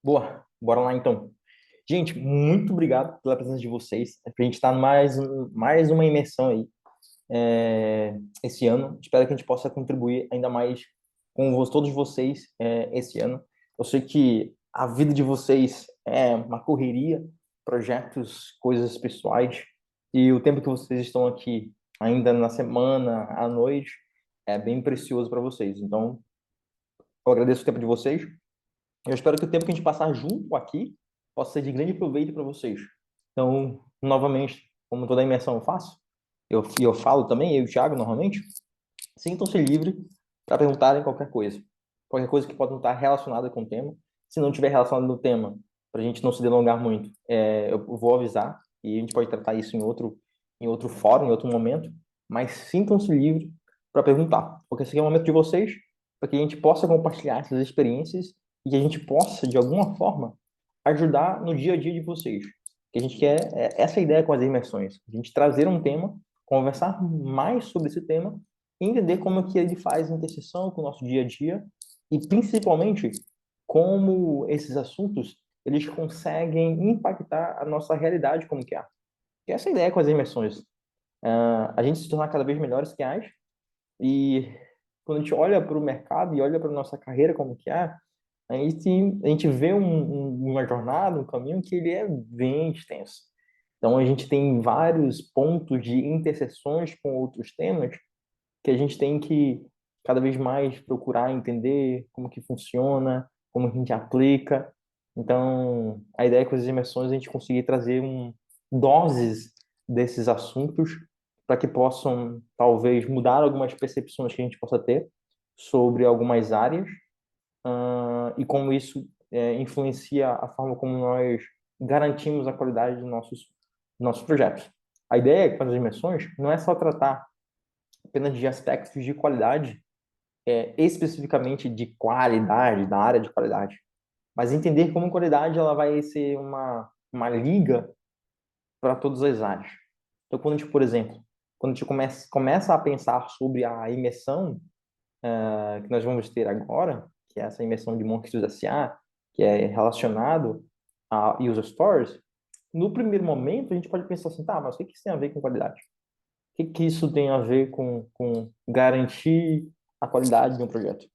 Boa, bora lá então. Gente, muito obrigado pela presença de vocês. A gente está mais uma imersão aí esse ano. Espero que a gente possa contribuir ainda mais com todos vocês esse ano. Eu sei que a vida de vocês é uma correria, projetos, coisas pessoais, e o tempo que vocês estão aqui, ainda na semana, à noite, é bem precioso para vocês. Então, eu agradeço o tempo de vocês. Eu espero que o tempo que a gente passar junto aqui possa ser de grande proveito para vocês. Então, novamente, como toda imersão eu faço, eu falo também, eu e o Thiago, normalmente, sintam-se livres para perguntarem qualquer coisa. Qualquer coisa que possa estar relacionada com o tema. Se não tiver relacionado no tema, para a gente não se delongar muito, eu vou avisar e a gente pode tratar isso em outro fórum, em outro momento. Mas sintam-se livres para perguntar, porque esse aqui é o momento de vocês, para que a gente possa compartilhar essas experiências e que a gente possa, de alguma forma, ajudar no dia a dia de vocês. Que a gente quer essa ideia com as imersões, a gente trazer um tema, conversar mais sobre esse tema e entender como é que ele faz interseção com o nosso dia a dia e principalmente como esses assuntos eles conseguem impactar a nossa realidade como que é. Que é essa ideia com as imersões. A gente se tornar cada vez melhores que as e quando a gente olha para o mercado e olha para a nossa carreira como que é, a gente vê uma jornada, um caminho que ele é bem extenso. Então a gente tem vários pontos de interseções com outros temas que a gente tem que cada vez mais procurar entender como que funciona, como a gente aplica. Então, a ideia é que com as imersões a gente conseguir trazer doses desses assuntos para que possam talvez mudar algumas percepções que a gente possa ter sobre algumas áreas, e como isso influencia a forma como nós garantimos a qualidade nossos projetos. A ideia com as imersões não é só tratar apenas de aspectos de qualidade, especificamente de qualidade, da área de qualidade, mas entender como qualidade ela vai ser uma liga para todas as áreas. Então, quando a gente, por exemplo, quando a gente começa a pensar sobre a imersão que nós vamos ter agora, que é essa imersão de Monks S.A., que é relacionado a user stories, no primeiro momento a gente pode pensar assim, tá, mas o que isso tem a ver com qualidade? Que isso tem a ver com garantir a qualidade de um projeto?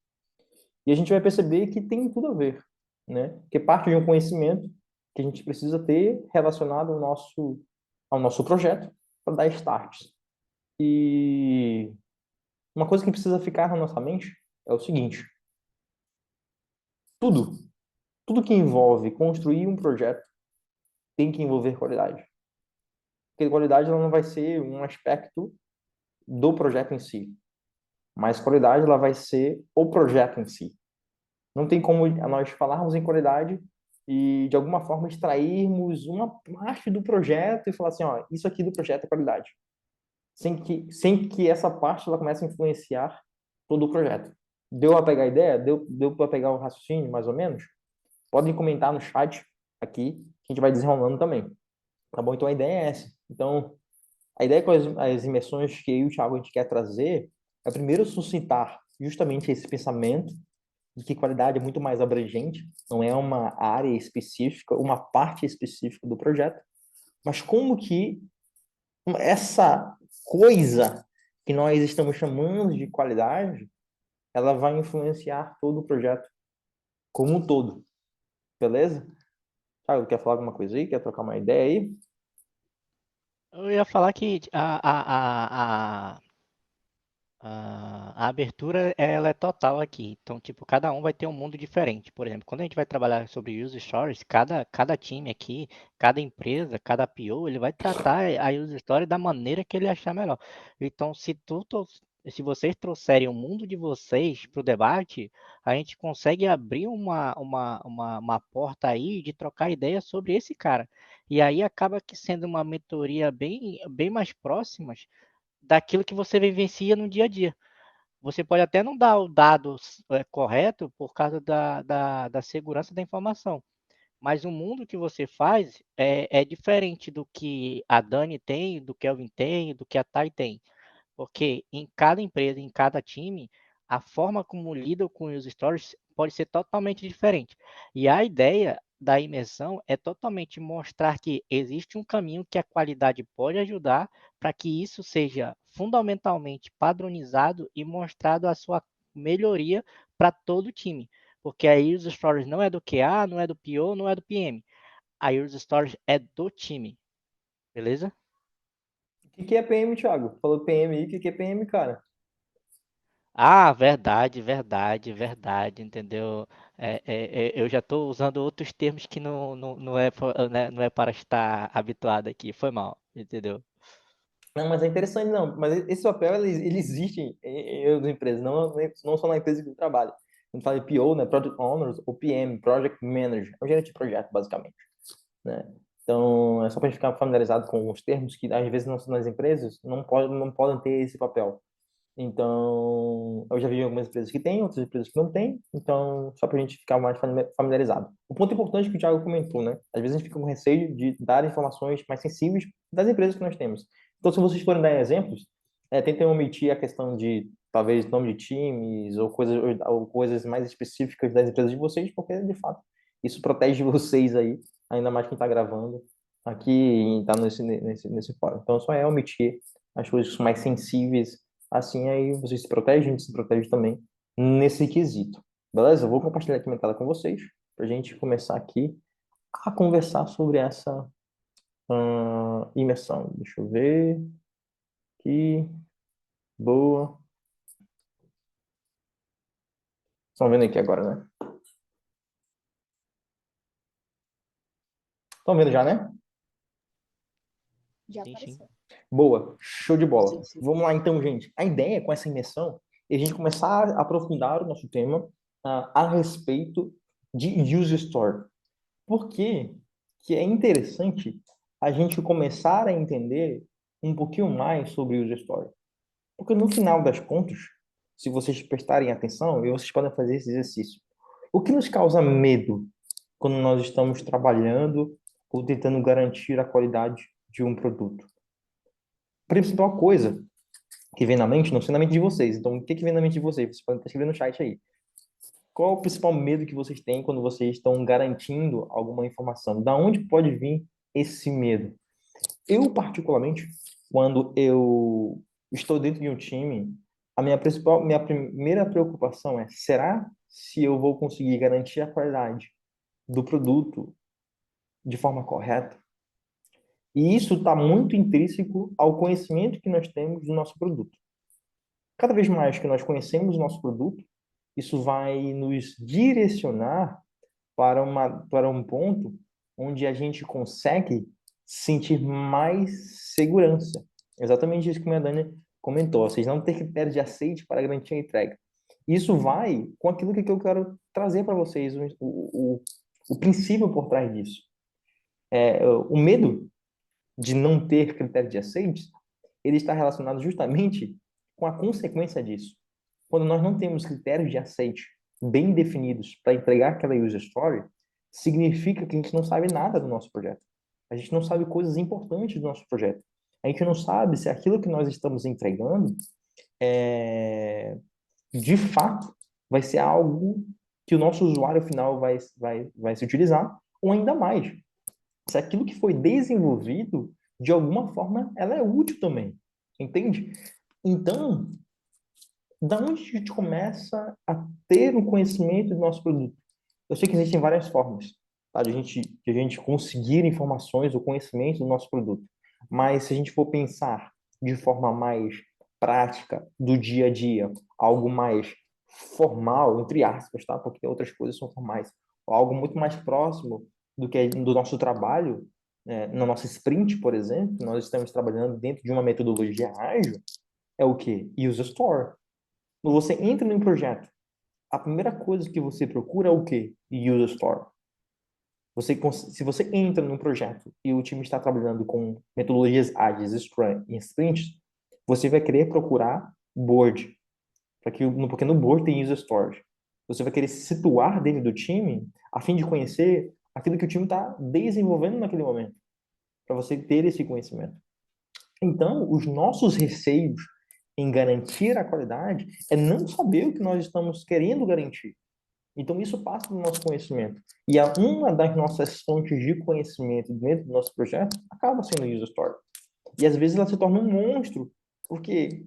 E a gente vai perceber que tem tudo a ver, né? Que parte de um conhecimento que a gente precisa ter relacionado ao nosso projeto para dar start. E uma coisa que precisa ficar na nossa mente é o seguinte: tudo, tudo que envolve construir um projeto tem que envolver qualidade. Porque qualidade ela não vai ser um aspecto do projeto em si, mas qualidade ela vai ser o projeto em si. Não tem como nós falarmos em qualidade e, de alguma forma, extrairmos uma parte do projeto e falar assim, ó, isso aqui do projeto é qualidade. Sem que essa parte ela comece a influenciar todo o projeto. Deu a pegar a ideia? Deu para pegar o raciocínio, mais ou menos? Podem comentar no chat aqui, que a gente vai desenrolando também. Tá bom? Então, a ideia é essa. Então, a ideia com as imersões que eu e o Thiago a gente quer trazer é primeiro suscitar justamente esse pensamento de que qualidade é muito mais abrangente, não é uma área específica, uma parte específica do projeto, mas como que essa coisa que nós estamos chamando de qualidade, ela vai influenciar todo o projeto como um todo, beleza? Thiago, quer falar alguma coisa aí? Quer trocar uma ideia aí? Eu ia falar que a abertura ela é total aqui. Então, tipo, cada um vai ter um mundo diferente. Por exemplo, quando a gente vai trabalhar sobre user stories, cada time aqui, cada empresa, cada PO, ele vai tratar a user story da maneira que ele achar melhor. Então, se vocês trouxerem o mundo de vocês para o debate, a gente consegue abrir uma porta aí de trocar ideias sobre esse cara. E aí acaba que sendo uma mentoria bem mais próxima daquilo que você vivencia no dia a dia. Você pode até não dar o dado correto por causa da segurança da informação, mas o mundo que você faz é diferente do que a Dani tem, do que Kelvin tem, do que a Thay tem. Porque em cada empresa, em cada time, a forma como lidam com os stories pode ser totalmente diferente. E a ideia da imersão é totalmente mostrar que existe um caminho que a qualidade pode ajudar para que isso seja fundamentalmente padronizado e mostrado a sua melhoria para todo o time. Porque a User Stories não é do QA, não é do PO, não é do PM. A User Stories é do time, beleza? O que é PM, Thiago? Falou PM aí, o que é PM, cara? Ah, verdade, verdade, verdade, entendeu? Eu já estou usando outros termos que não é, não é para estar habituado aqui. Foi mal, entendeu? Não, mas é interessante, não. Mas esse papel, ele existe em outras empresas, não só na empresa que eu trabalho. A gente fala de PO, né? Project Owners, ou PM, Project Manager. É um gerente de projeto, basicamente, né? Então, é só para a gente ficar familiarizado com os termos que, às vezes, nas empresas não podem ter esse papel. Então, eu já vi algumas empresas que têm, outras empresas que não têm. Então, só para a gente ficar mais familiarizado. O ponto importante que o Thiago comentou, né? Às vezes a gente fica com receio de dar informações mais sensíveis das empresas que nós temos. Então, se vocês forem dar exemplos, tentem omitir a questão de, talvez, nome de times ou coisas mais específicas das empresas de vocês, porque, de fato, isso protege vocês aí, ainda mais quem está gravando aqui e está nesse fórum. Então, só é omitir as coisas mais sensíveis. Assim, aí vocês se protegem, a gente se protege também nesse quesito. Beleza? Eu vou compartilhar aqui minha tela com vocês, para a gente começar aqui a conversar sobre essa imersão. Deixa eu ver aqui. Boa. Estão vendo aqui agora, né? Estão vendo já, né? Já Sim, sim. apareceu. Boa. Show de bola. Vamos lá, então, gente. A ideia com essa imersão é a gente começar a aprofundar o nosso tema a respeito de user story. Por que que é interessante a gente começar a entender um pouquinho mais sobre user story? Porque no final das contas, se vocês prestarem atenção, e vocês podem fazer esse exercício, o que nos causa medo quando nós estamos trabalhando ou tentando garantir a qualidade de um produto? A principal coisa que vem na mente, não sei na mente de vocês, então o que que vem na mente de vocês? Vocês podem estar escrevendo no chat aí. Qual é o principal medo que vocês têm quando vocês estão garantindo alguma informação? Da onde pode vir esse medo? Eu, particularmente, quando eu estou dentro de um time, minha primeira preocupação é: será se eu vou conseguir garantir a qualidade do produto de forma correta? E isso está muito intrínseco ao conhecimento que nós temos do nosso produto. Cada vez mais que nós conhecemos o nosso produto, isso vai nos direcionar para um ponto onde a gente consegue sentir mais segurança. Exatamente isso que a Dani comentou, ou seja, não ter critério de aceite para garantir a entrega. Isso vai com aquilo que eu quero trazer para vocês, o princípio por trás disso. O medo de não ter critério de aceite, ele está relacionado justamente com a consequência disso. Quando nós não temos critérios de aceite bem definidos para entregar aquela user story, significa que a gente não sabe nada do nosso projeto. A gente não sabe coisas importantes do nosso projeto. A gente não sabe se aquilo que nós estamos entregando de fato vai ser algo que o nosso usuário final vai se utilizar, ou ainda mais, se aquilo que foi desenvolvido, de alguma forma, ela é útil também. Entende? Então, da onde a gente começa a ter o conhecimento do nosso produto? Eu sei que existem várias formas, tá? De a gente conseguir informações ou conhecimento do nosso produto. Mas se a gente for pensar de forma mais prática, do dia a dia, algo mais formal, entre aspas, tá? Porque outras coisas são formais. Ou algo muito mais próximo do nosso trabalho, na nossa sprint, por exemplo, nós estamos trabalhando dentro de uma metodologia ágil, é o quê? User Story. Quando você entra em um projeto, a primeira coisa que você procura é o quê? User Story. Se você entra num projeto e o time está trabalhando com metodologias ágeis, Scrum e sprints, você vai querer procurar board, porque no board tem user stories. Você vai querer se situar dentro do time a fim de conhecer aquilo que o time está desenvolvendo naquele momento, para você ter esse conhecimento. Então, os nossos receios em garantir a qualidade é não saber o que nós estamos querendo garantir. Então, isso passa do nosso conhecimento. E uma das nossas fontes de conhecimento dentro do nosso projeto acaba sendo o user story. E às vezes ela se torna um monstro, porque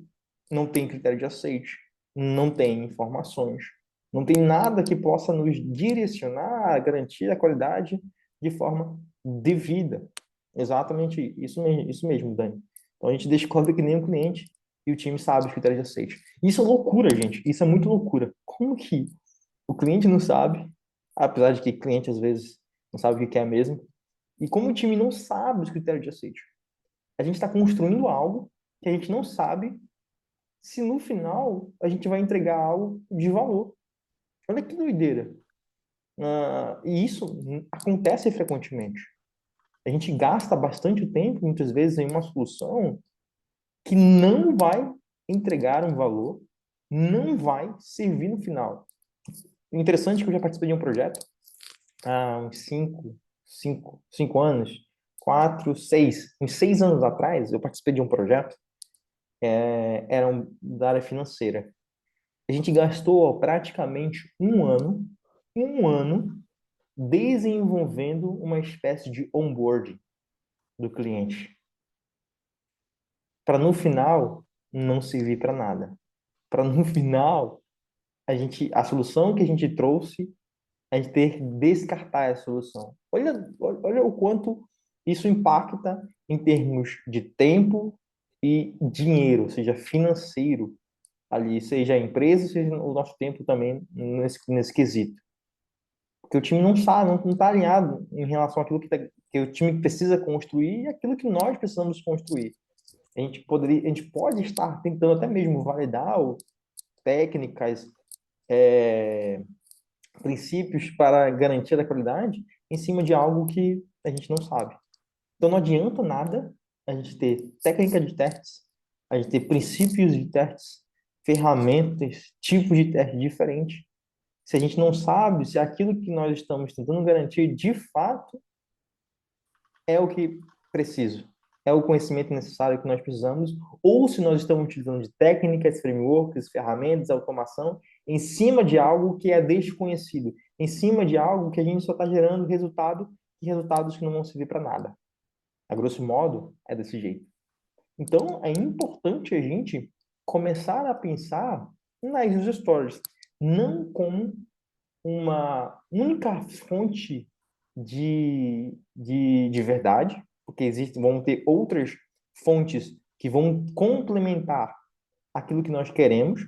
não tem critério de aceite, não tem informações, não tem nada que possa nos direcionar a garantir a qualidade de forma devida. Exatamente isso mesmo, Dani. Então a gente descobre que nem o cliente e o time sabe os critérios de aceite. Isso é loucura, gente. Isso é muito loucura. Como que o cliente não sabe, apesar de que cliente às vezes não sabe o que quer mesmo, e como o time não sabe os critérios de aceite? A gente está construindo algo que a gente não sabe se no final a gente vai entregar algo de valor. Olha que doideira. E isso acontece frequentemente. A gente gasta bastante tempo, muitas vezes, em uma solução que não vai entregar um valor, não vai servir no final. O interessante é que eu já participei de um projeto há uns 5 anos, 4, 6, uns 6 anos atrás, eu participei de um projeto, era da área financeira. A gente gastou praticamente um ano, desenvolvendo uma espécie de onboarding do cliente, para no final não servir para nada. Para no final a solução que a gente trouxe, a gente ter que descartar a solução. Olha o quanto isso impacta em termos de tempo e dinheiro, ou seja, financeiro ali, seja a empresa, seja o nosso tempo também nesse quesito. Porque o time não sabe, não está alinhado em relação àquilo que o time precisa construir e aquilo que nós precisamos construir. A gente pode estar tentando até mesmo validar técnicas, é, princípios para garantir a qualidade em cima de algo que a gente não sabe. Então não adianta nada a gente ter técnica de testes, a gente ter princípios de testes, ferramentas, tipos de testes diferentes, se a gente não sabe se aquilo que nós estamos tentando garantir de fato é o que preciso, é o conhecimento necessário que nós precisamos, ou se nós estamos utilizando de técnicas, frameworks, ferramentas, automação, em cima de algo que é desconhecido, em cima de algo que a gente só está gerando resultados que não vão servir para nada. A grosso modo, é desse jeito. Então, é importante a gente começar a pensar nas user stories, não como uma única fonte de verdade, porque vão ter outras fontes que vão complementar aquilo que nós queremos,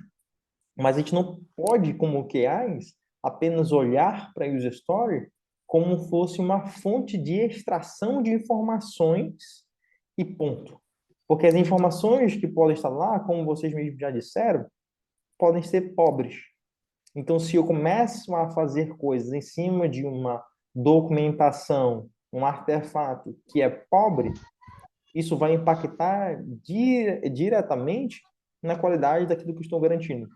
mas a gente não pode, como QAs, apenas olhar para a user story como fosse uma fonte de extração de informações e ponto. Porque as informações que podem estar lá, como vocês mesmos já disseram, podem ser pobres. Então, se eu começo a fazer coisas em cima de uma documentação, um artefato que é pobre, isso vai impactar diretamente na qualidade daquilo que eu estou garantindo.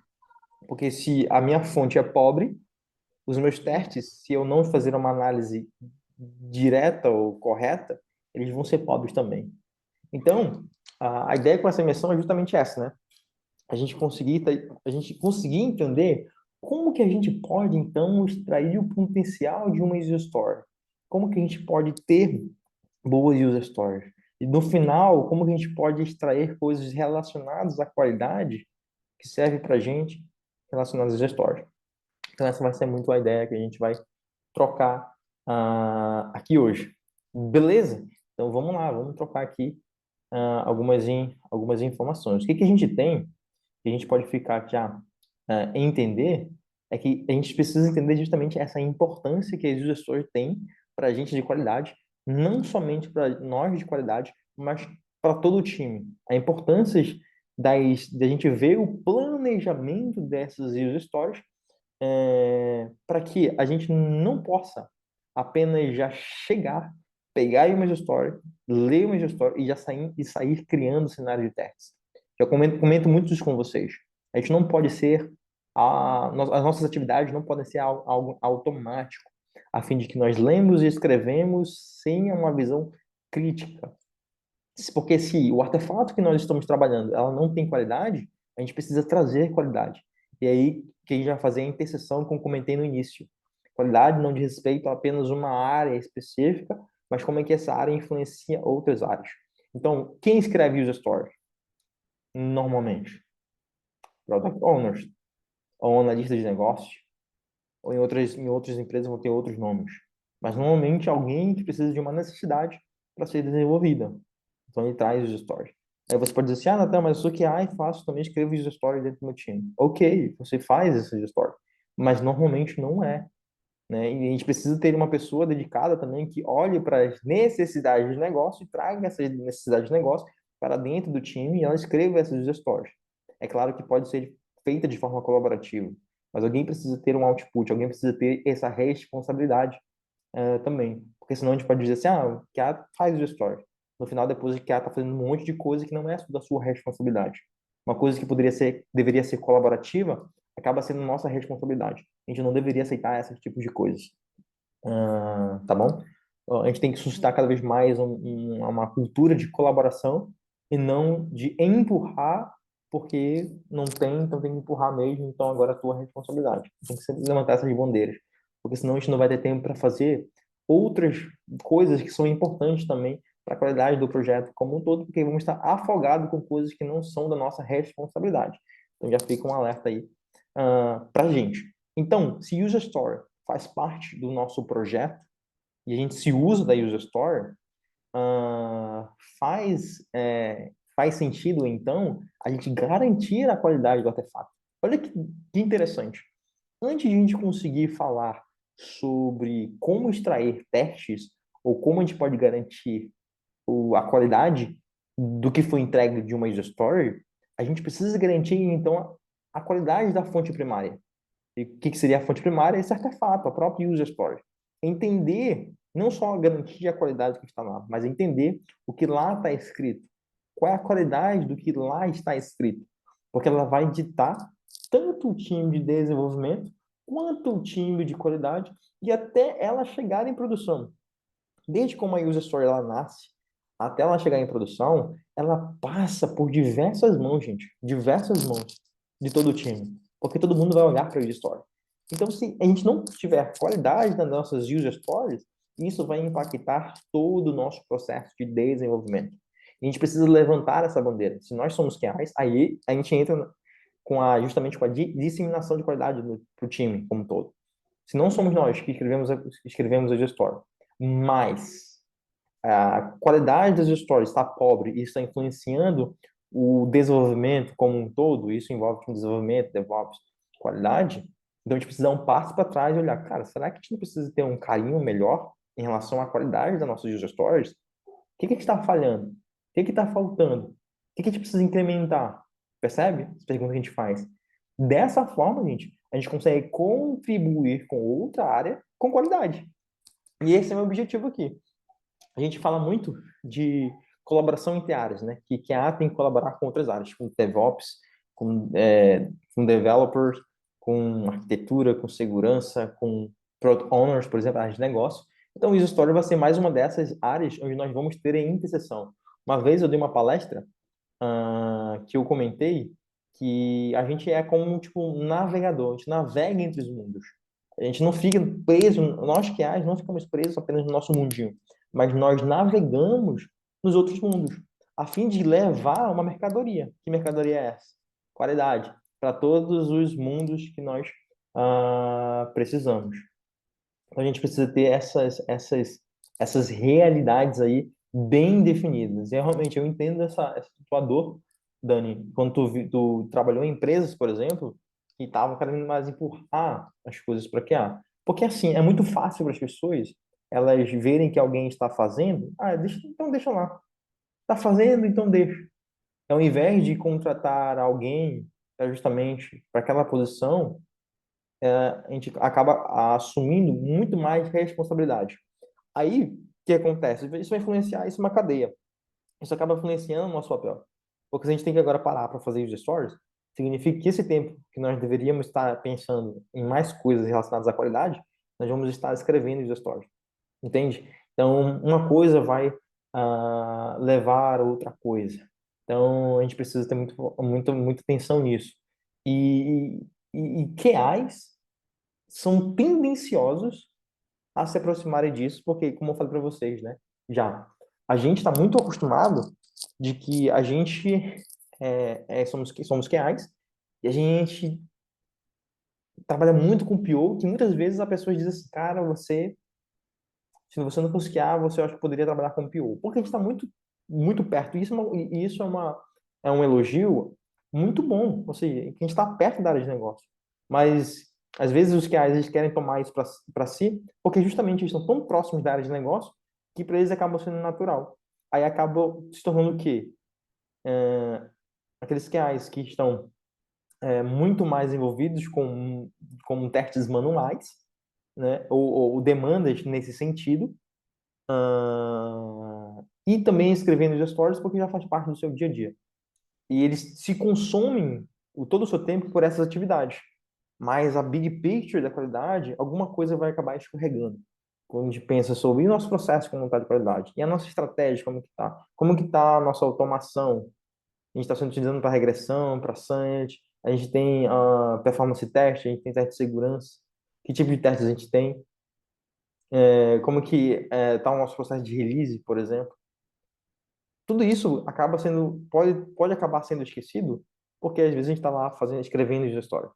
Porque se a minha fonte é pobre, os meus testes, se eu não fazer uma análise direta ou correta, eles vão ser pobres também. Então, a ideia com essa imersão é justamente essa, né? A gente conseguir entender como que a gente pode, então, extrair o potencial de uma user story. Como que a gente pode ter boas user stories. E no final, como que a gente pode extrair coisas relacionadas à qualidade que serve para a gente relacionadas às user stories. Então, essa vai ser muito a ideia que a gente vai trocar aqui hoje. Beleza? Então, vamos lá, vamos trocar aqui algumas informações. O que que a gente tem, que a gente pode ficar já entender, é que a gente precisa entender justamente essa importância que as user stories têm para a gente de qualidade, não somente para nós de qualidade, mas para todo o time. A importância da gente ver o planejamento dessas user stories para que a gente não possa apenas já chegar, pegar uma story, ler uma story e sair criando cenário de testes. Eu comento muito isso com vocês. A gente não pode ser as nossas atividades não podem ser algo automático, a fim de que nós lemos e escrevemos sem uma visão crítica, Porque se o artefato que nós estamos trabalhando, ela não tem qualidade, a gente precisa trazer qualidade. E aí, que a gente vai fazer a interseção, como comentei no início. Qualidade não diz respeito a apenas uma área específica, mas como é que essa área influencia outras áreas. Então, quem escreve user stories? Normalmente, product owners, ou analista de negócios, ou em outras empresas vão ter outros nomes. Mas normalmente alguém que precisa de uma necessidade para ser desenvolvida. Então ele traz os stories. Aí você pode dizer assim, Natan, mas eu sou QA e faço, também escrevo os stories dentro do meu time. Ok, você faz esses stories, mas normalmente não é, né? E a gente precisa ter uma pessoa dedicada também que olhe para as necessidades de negócio e traga essas necessidades de negócio para dentro do time e ela escreva essas stories. É claro que pode ser feita de forma colaborativa, mas alguém precisa ter um output, alguém precisa ter essa responsabilidade também. Porque senão a gente pode dizer assim, o QA faz o story. No final, depois o QA está fazendo um monte de coisa que não é da sua responsabilidade. Uma coisa que deveria ser colaborativa, acaba sendo nossa responsabilidade. A gente não deveria aceitar esse tipo de coisas. Tá bom? A gente tem que suscitar cada vez mais uma cultura de colaboração e não de empurrar porque não tem, então tem que empurrar mesmo, então agora é a tua responsabilidade. Tem que sempre levantar essas bandeiras, porque senão a gente não vai ter tempo para fazer outras coisas que são importantes também para a qualidade do projeto como um todo, porque vamos estar afogados com coisas que não são da nossa responsabilidade. Então já fica um alerta aí para a gente. Então, se user story faz parte do nosso projeto e a gente se usa da user story, uh, faz sentido, então, a gente garantir a qualidade do artefato. Olha que interessante. Antes de a gente conseguir falar sobre como extrair testes ou como a gente pode garantir a qualidade do que foi entregue de uma user story, a gente precisa garantir, então, a qualidade da fonte primária. E o que seria a fonte primária? Esse artefato, a própria user story. Entender, não só garantir a qualidade do que está lá, mas entender o que lá está escrito. Qual é a qualidade do que lá está escrito? Porque ela vai ditar tanto o time de desenvolvimento quanto o time de qualidade e até ela chegar em produção. Desde como a user story ela nasce até ela chegar em produção, ela passa por diversas mãos, gente, diversas mãos de todo o time, porque todo mundo vai olhar para a user story. Então, se a gente não tiver qualidade nas nossas user stories, isso vai impactar todo o nosso processo de desenvolvimento. E a gente precisa levantar essa bandeira. Se nós somos QAs, aí a gente entra justamente com a disseminação de qualidade para o time como um todo. Se não somos nós que escrevemos a user story, mas a qualidade das stories está pobre e está influenciando o desenvolvimento como um todo, isso envolve desenvolvimento, DevOps, qualidade, então a gente precisa dar um passo para trás e olhar, cara, será que a gente não precisa ter um carinho melhor em relação à qualidade das nossas user stories? O que está falhando? O que está faltando? O que a gente precisa incrementar? Percebe? As perguntas que a gente faz. Dessa forma, a gente consegue contribuir com outra área com qualidade. E esse é o meu objetivo aqui. A gente fala muito de colaboração entre áreas, né? Que a área tem que colaborar com outras áreas, com DevOps, com developers, com arquitetura, com segurança, com product owners, por exemplo, áreas de negócio. Então, o User Story vai ser mais uma dessas áreas onde nós vamos ter a interseção. Uma vez eu dei uma palestra que eu comentei que a gente é como tipo um navegador, a gente navega entre os mundos. A gente não fica preso, nós que não ficamos presos apenas no nosso mundinho, mas nós navegamos nos outros mundos, a fim de levar uma mercadoria. Que mercadoria é essa? Qualidade, para todos os mundos que nós precisamos. Então a gente precisa ter essas realidades aí bem definidas. E realmente eu entendo essa tua dor, Dani, quando tu trabalhou em empresas, por exemplo, que estavam querendo mais empurrar as coisas para QA. Porque assim, é muito fácil para as pessoas elas verem que alguém está fazendo, então deixa lá. Está fazendo, então deixa. Então, ao invés de contratar alguém justamente para aquela posição, a gente acaba assumindo muito mais responsabilidade. Aí, o que acontece? Isso vai influenciar, isso é uma cadeia. Isso acaba influenciando o nosso papel. Porque se a gente tem que agora parar para fazer os stories, significa que esse tempo que nós deveríamos estar pensando em mais coisas relacionadas à qualidade, nós vamos estar escrevendo os stories. Entende? Então, uma coisa vai levar a outra coisa. Então, a gente precisa ter muita atenção nisso. E, e QAs são tendenciosos a se aproximarem disso, porque, como eu falei para vocês, né? Já, a gente está muito acostumado de que a gente somos QAs e a gente trabalha muito com PO, que muitas vezes a pessoa diz assim, cara, se você não fosse QA, você acha que poderia trabalhar com PO. Porque a gente está muito perto. E isso é um elogio muito bom. Ou seja, que a gente está perto da área de negócio. Mas, às vezes, os QAs eles querem tomar isso para si, porque justamente eles estão tão próximos da área de negócio que para eles acaba sendo natural. Aí acaba se tornando o quê? Aqueles QAs que estão muito mais envolvidos com testes manuais, né? Ou demandas nesse sentido, e também escrevendo os stories porque já faz parte do seu dia a dia. E eles se consomem todo o seu tempo por essas atividades. Mas a big picture da qualidade, alguma coisa vai acabar escorregando. Quando a gente pensa sobre o nosso processo como está de qualidade e a nossa estratégia, como que está? Como que está a nossa automação? A gente está sendo utilizando para regressão, para SANT, a gente tem performance teste, a gente tem teste de segurança. Que tipo de testes a gente tem? Como que está o nosso processo de release, por exemplo? Tudo isso pode acabar sendo esquecido, porque às vezes a gente está lá escrevendo as histórias.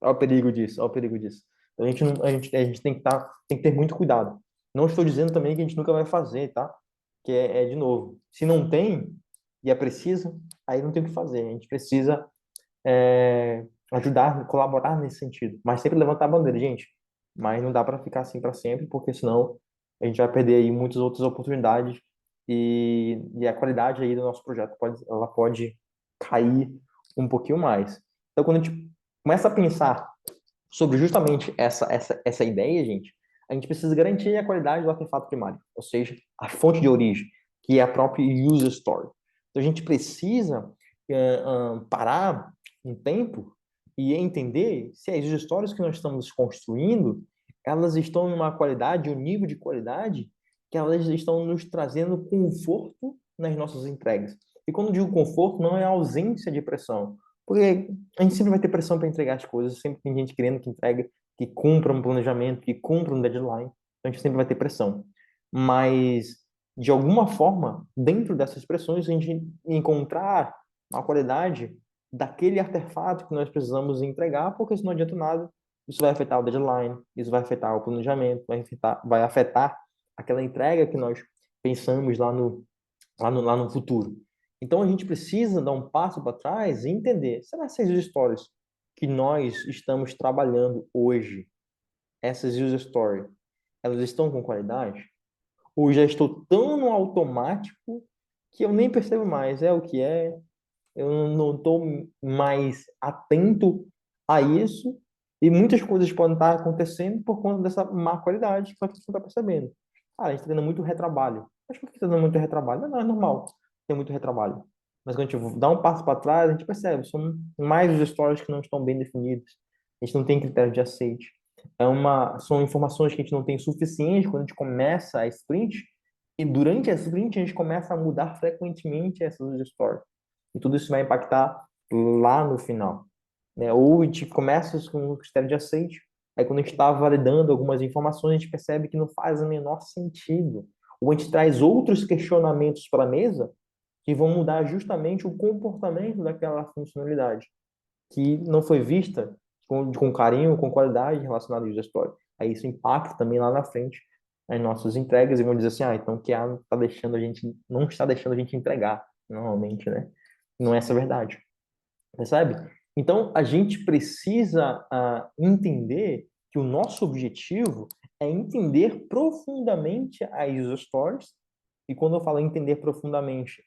Olha o perigo disso, olha o perigo disso. Então, a gente tem que ter muito cuidado. Não estou dizendo também que a gente nunca vai fazer, tá? Que de novo, se não tem e é preciso, aí não tem o que fazer. A gente precisa ajudar, colaborar nesse sentido. Mas sempre levantar a bandeira, gente. Mas não dá para ficar assim para sempre, porque senão a gente vai perder aí muitas outras oportunidades e a qualidade aí do nosso projeto ela pode cair um pouquinho mais. Então, quando a gente começa a pensar sobre justamente essa ideia, gente, a gente precisa garantir a qualidade do artefato primário, ou seja, a fonte de origem, que é a própria user story. Então, a gente precisa parar um tempo e entender se as user stories que nós estamos construindo, elas estão em uma qualidade, um nível de qualidade que elas estão nos trazendo conforto nas nossas entregas. E quando eu digo conforto, não é a ausência de pressão, porque a gente sempre vai ter pressão para entregar as coisas, sempre tem gente querendo que entregue, que cumpra um planejamento, que cumpra um deadline, então a gente sempre vai ter pressão. Mas, de alguma forma, dentro dessas pressões, a gente encontrar a qualidade daquele artefato que nós precisamos entregar, porque se não adianta nada, isso vai afetar o deadline, isso vai afetar o planejamento, vai afetar aquela entrega que nós pensamos lá no futuro. Então a gente precisa dar um passo para trás e entender, será que essas stories que nós estamos trabalhando hoje, essas user stories, elas estão com qualidade? Ou já estou tão no automático que eu nem percebo mais, é o que é, eu não estou mais atento a isso e muitas coisas podem estar acontecendo por conta dessa má qualidade, só que você não está percebendo. Ah, a gente está tendo muito retrabalho. Mas por que está dando muito retrabalho? Não, é normal ter muito retrabalho. Mas quando a gente dá um passo para trás, a gente percebe, são mais os stories que não estão bem definidos. A gente não tem critério de aceite. São informações que a gente não tem suficiente quando a gente começa a sprint, e durante a sprint a gente começa a mudar frequentemente essas stories. E tudo isso vai impactar lá no final, né? Ou a gente começa com o critério de aceite, aí quando a gente está validando algumas informações, a gente percebe que não faz o menor sentido. Ou a gente traz outros questionamentos para a mesa que vão mudar justamente o comportamento daquela funcionalidade, que não foi vista com carinho, com qualidade relacionada ao user story. Aí isso impacta também lá na frente as nossas entregas e vão dizer assim, então que não está deixando a gente entregar, normalmente, né? Não é essa a verdade, percebe? Então, a gente precisa entender que o nosso objetivo é entender profundamente as user stories, e quando eu falo entender profundamente,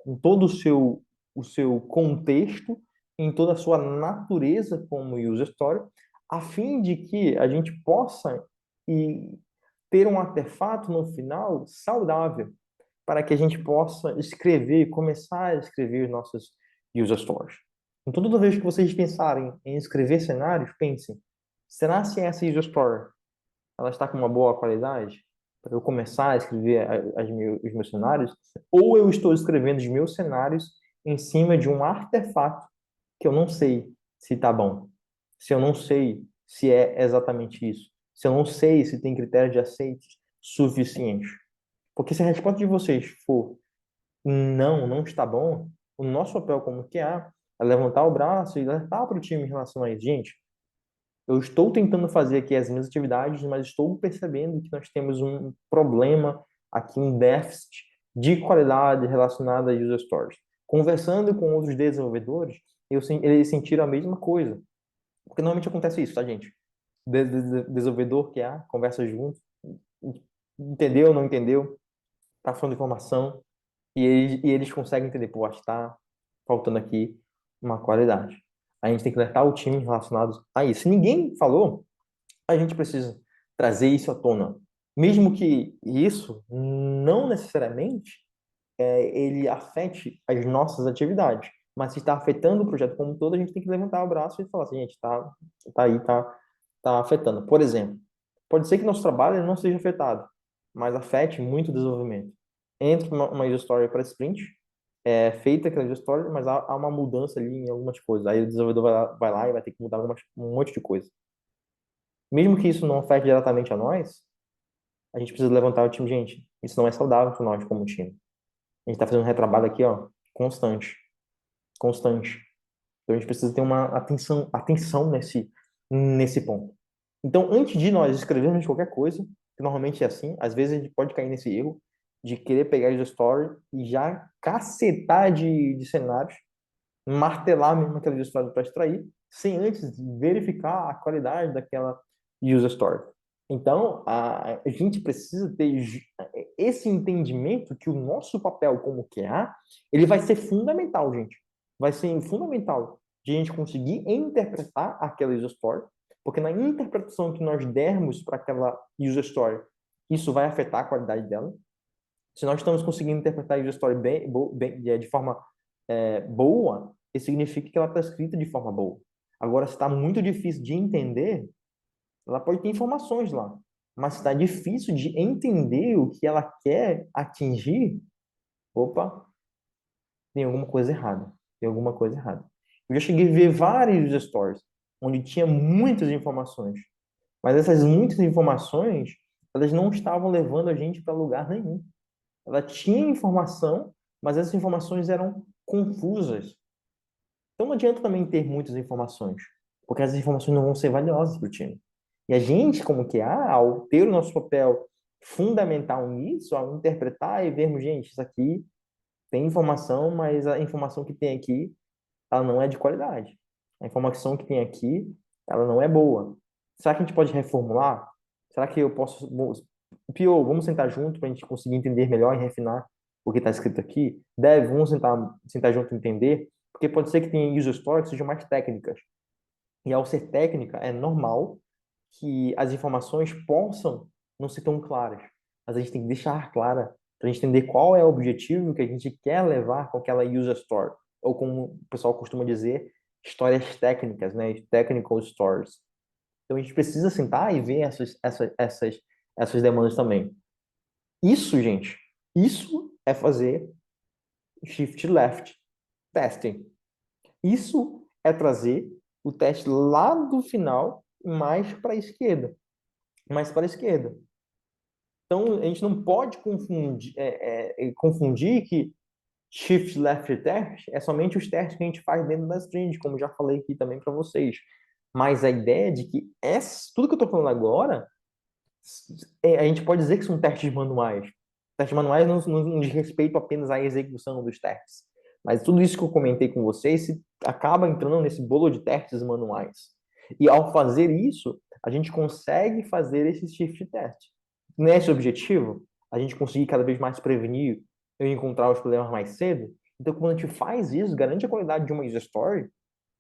em todo o seu contexto, em toda a sua natureza como user story, a fim de que a gente possa ter um artefato no final saudável, para que a gente possa começar a escrever nossas user stories. Então, toda vez que vocês pensarem em escrever cenários, pensem, será se essa user story ela está com uma boa qualidade? para eu começar a escrever os meus cenários, ou eu estou escrevendo os meus cenários em cima de um artefato que eu não sei se está bom, se eu não sei se é exatamente isso, se eu não sei se tem critério de aceite suficiente. Porque se a resposta de vocês for não, não está bom, o nosso papel como QA é levantar o braço e alertar para o time em relação a isso. Gente, eu estou tentando fazer aqui as minhas atividades, mas estou percebendo que nós temos um problema aqui, um déficit de qualidade relacionado a user stories. Conversando com outros desenvolvedores, eles sentiram a mesma coisa. Porque normalmente acontece isso, tá, gente? Desenvolvedor que conversa junto, entendeu, não entendeu, tá falando informação, e eles conseguem entender, pô, acho que tá faltando aqui uma qualidade. A gente tem que alertar o time relacionado a isso. Se ninguém falou, a gente precisa trazer isso à tona. Mesmo que isso não necessariamente ele afete as nossas atividades, mas se está afetando o projeto como um todo, a gente tem que levantar o braço e falar assim, gente, tá aí, tá afetando. Por exemplo, pode ser que nosso trabalho não seja afetado, mas afete muito o desenvolvimento. Entra uma user story para sprint, é feita aquela user story, mas há uma mudança ali em algumas coisas. Aí o desenvolvedor vai lá e vai ter que mudar um monte de coisa. Mesmo que isso não afete diretamente a nós, a gente precisa levantar o time, gente. Isso não é saudável para nós como time. A gente está fazendo um retrabalho aqui, ó, constante, constante. Então a gente precisa ter uma atenção nesse ponto. Então, antes de nós escrevermos qualquer coisa, que normalmente é assim, às vezes a gente pode cair nesse erro de querer pegar a user story e já cacetar de cenários, martelar mesmo aquela user story para extrair, sem antes verificar a qualidade daquela user story. Então, a gente precisa ter esse entendimento que o nosso papel como QA, ele vai ser fundamental, gente. Vai ser fundamental de a gente conseguir interpretar aquela user story, porque na interpretação que nós dermos para aquela user story, isso vai afetar a qualidade dela. Se nós estamos conseguindo interpretar a user story de forma boa, isso significa que ela está escrita de forma boa. Agora, se está muito difícil de entender, ela pode ter informações lá, mas está difícil de entender o que ela quer atingir. Opa, tem alguma coisa errada. Tem alguma coisa errada. Eu já cheguei a ver vários user stories onde tinha muitas informações, mas essas muitas informações, elas não estavam levando a gente para lugar nenhum. Ela tinha informação, mas essas informações eram confusas. Então não adianta também ter muitas informações, porque essas informações não vão ser valiosas para o time. E a gente, como que ao ter o nosso papel fundamental nisso, ao interpretar e vermos, gente, isso aqui tem informação, mas a informação que tem aqui, ela não é de qualidade. A informação que tem aqui, ela não é boa. Será que a gente pode reformular? Será que eu posso... Pio, vamos sentar junto para a gente conseguir entender melhor e refinar o que está escrito aqui? Vamos sentar junto e entender, porque pode ser que tenha user stories que sejam mais técnicas. E ao ser técnica, é normal que as informações possam não ser tão claras. Mas a gente tem que deixar clara para a gente entender qual é o objetivo que a gente quer levar com aquela user story. Ou como o pessoal costuma dizer, histórias técnicas, né? Technical stories. Então a gente precisa sentar e ver essas demandas também. Isso, gente, isso é fazer shift left testing. Isso é trazer o teste lá do final mais para a esquerda. Mais para a esquerda. Então, a gente não pode confundir que shift left test é somente os testes que a gente faz dentro da sprint, como já falei aqui também para vocês. Mas a ideia de que tudo que eu estou falando agora, a gente pode dizer que são testes manuais. Testes manuais não diz respeito apenas à execução dos testes. Mas tudo isso que eu comentei com vocês acaba entrando nesse bolo de testes manuais. E ao fazer isso, a gente consegue fazer esse shift test. Nesse objetivo, a gente conseguir cada vez mais prevenir e encontrar os problemas mais cedo. Então, quando a gente faz isso, garante a qualidade de uma user story,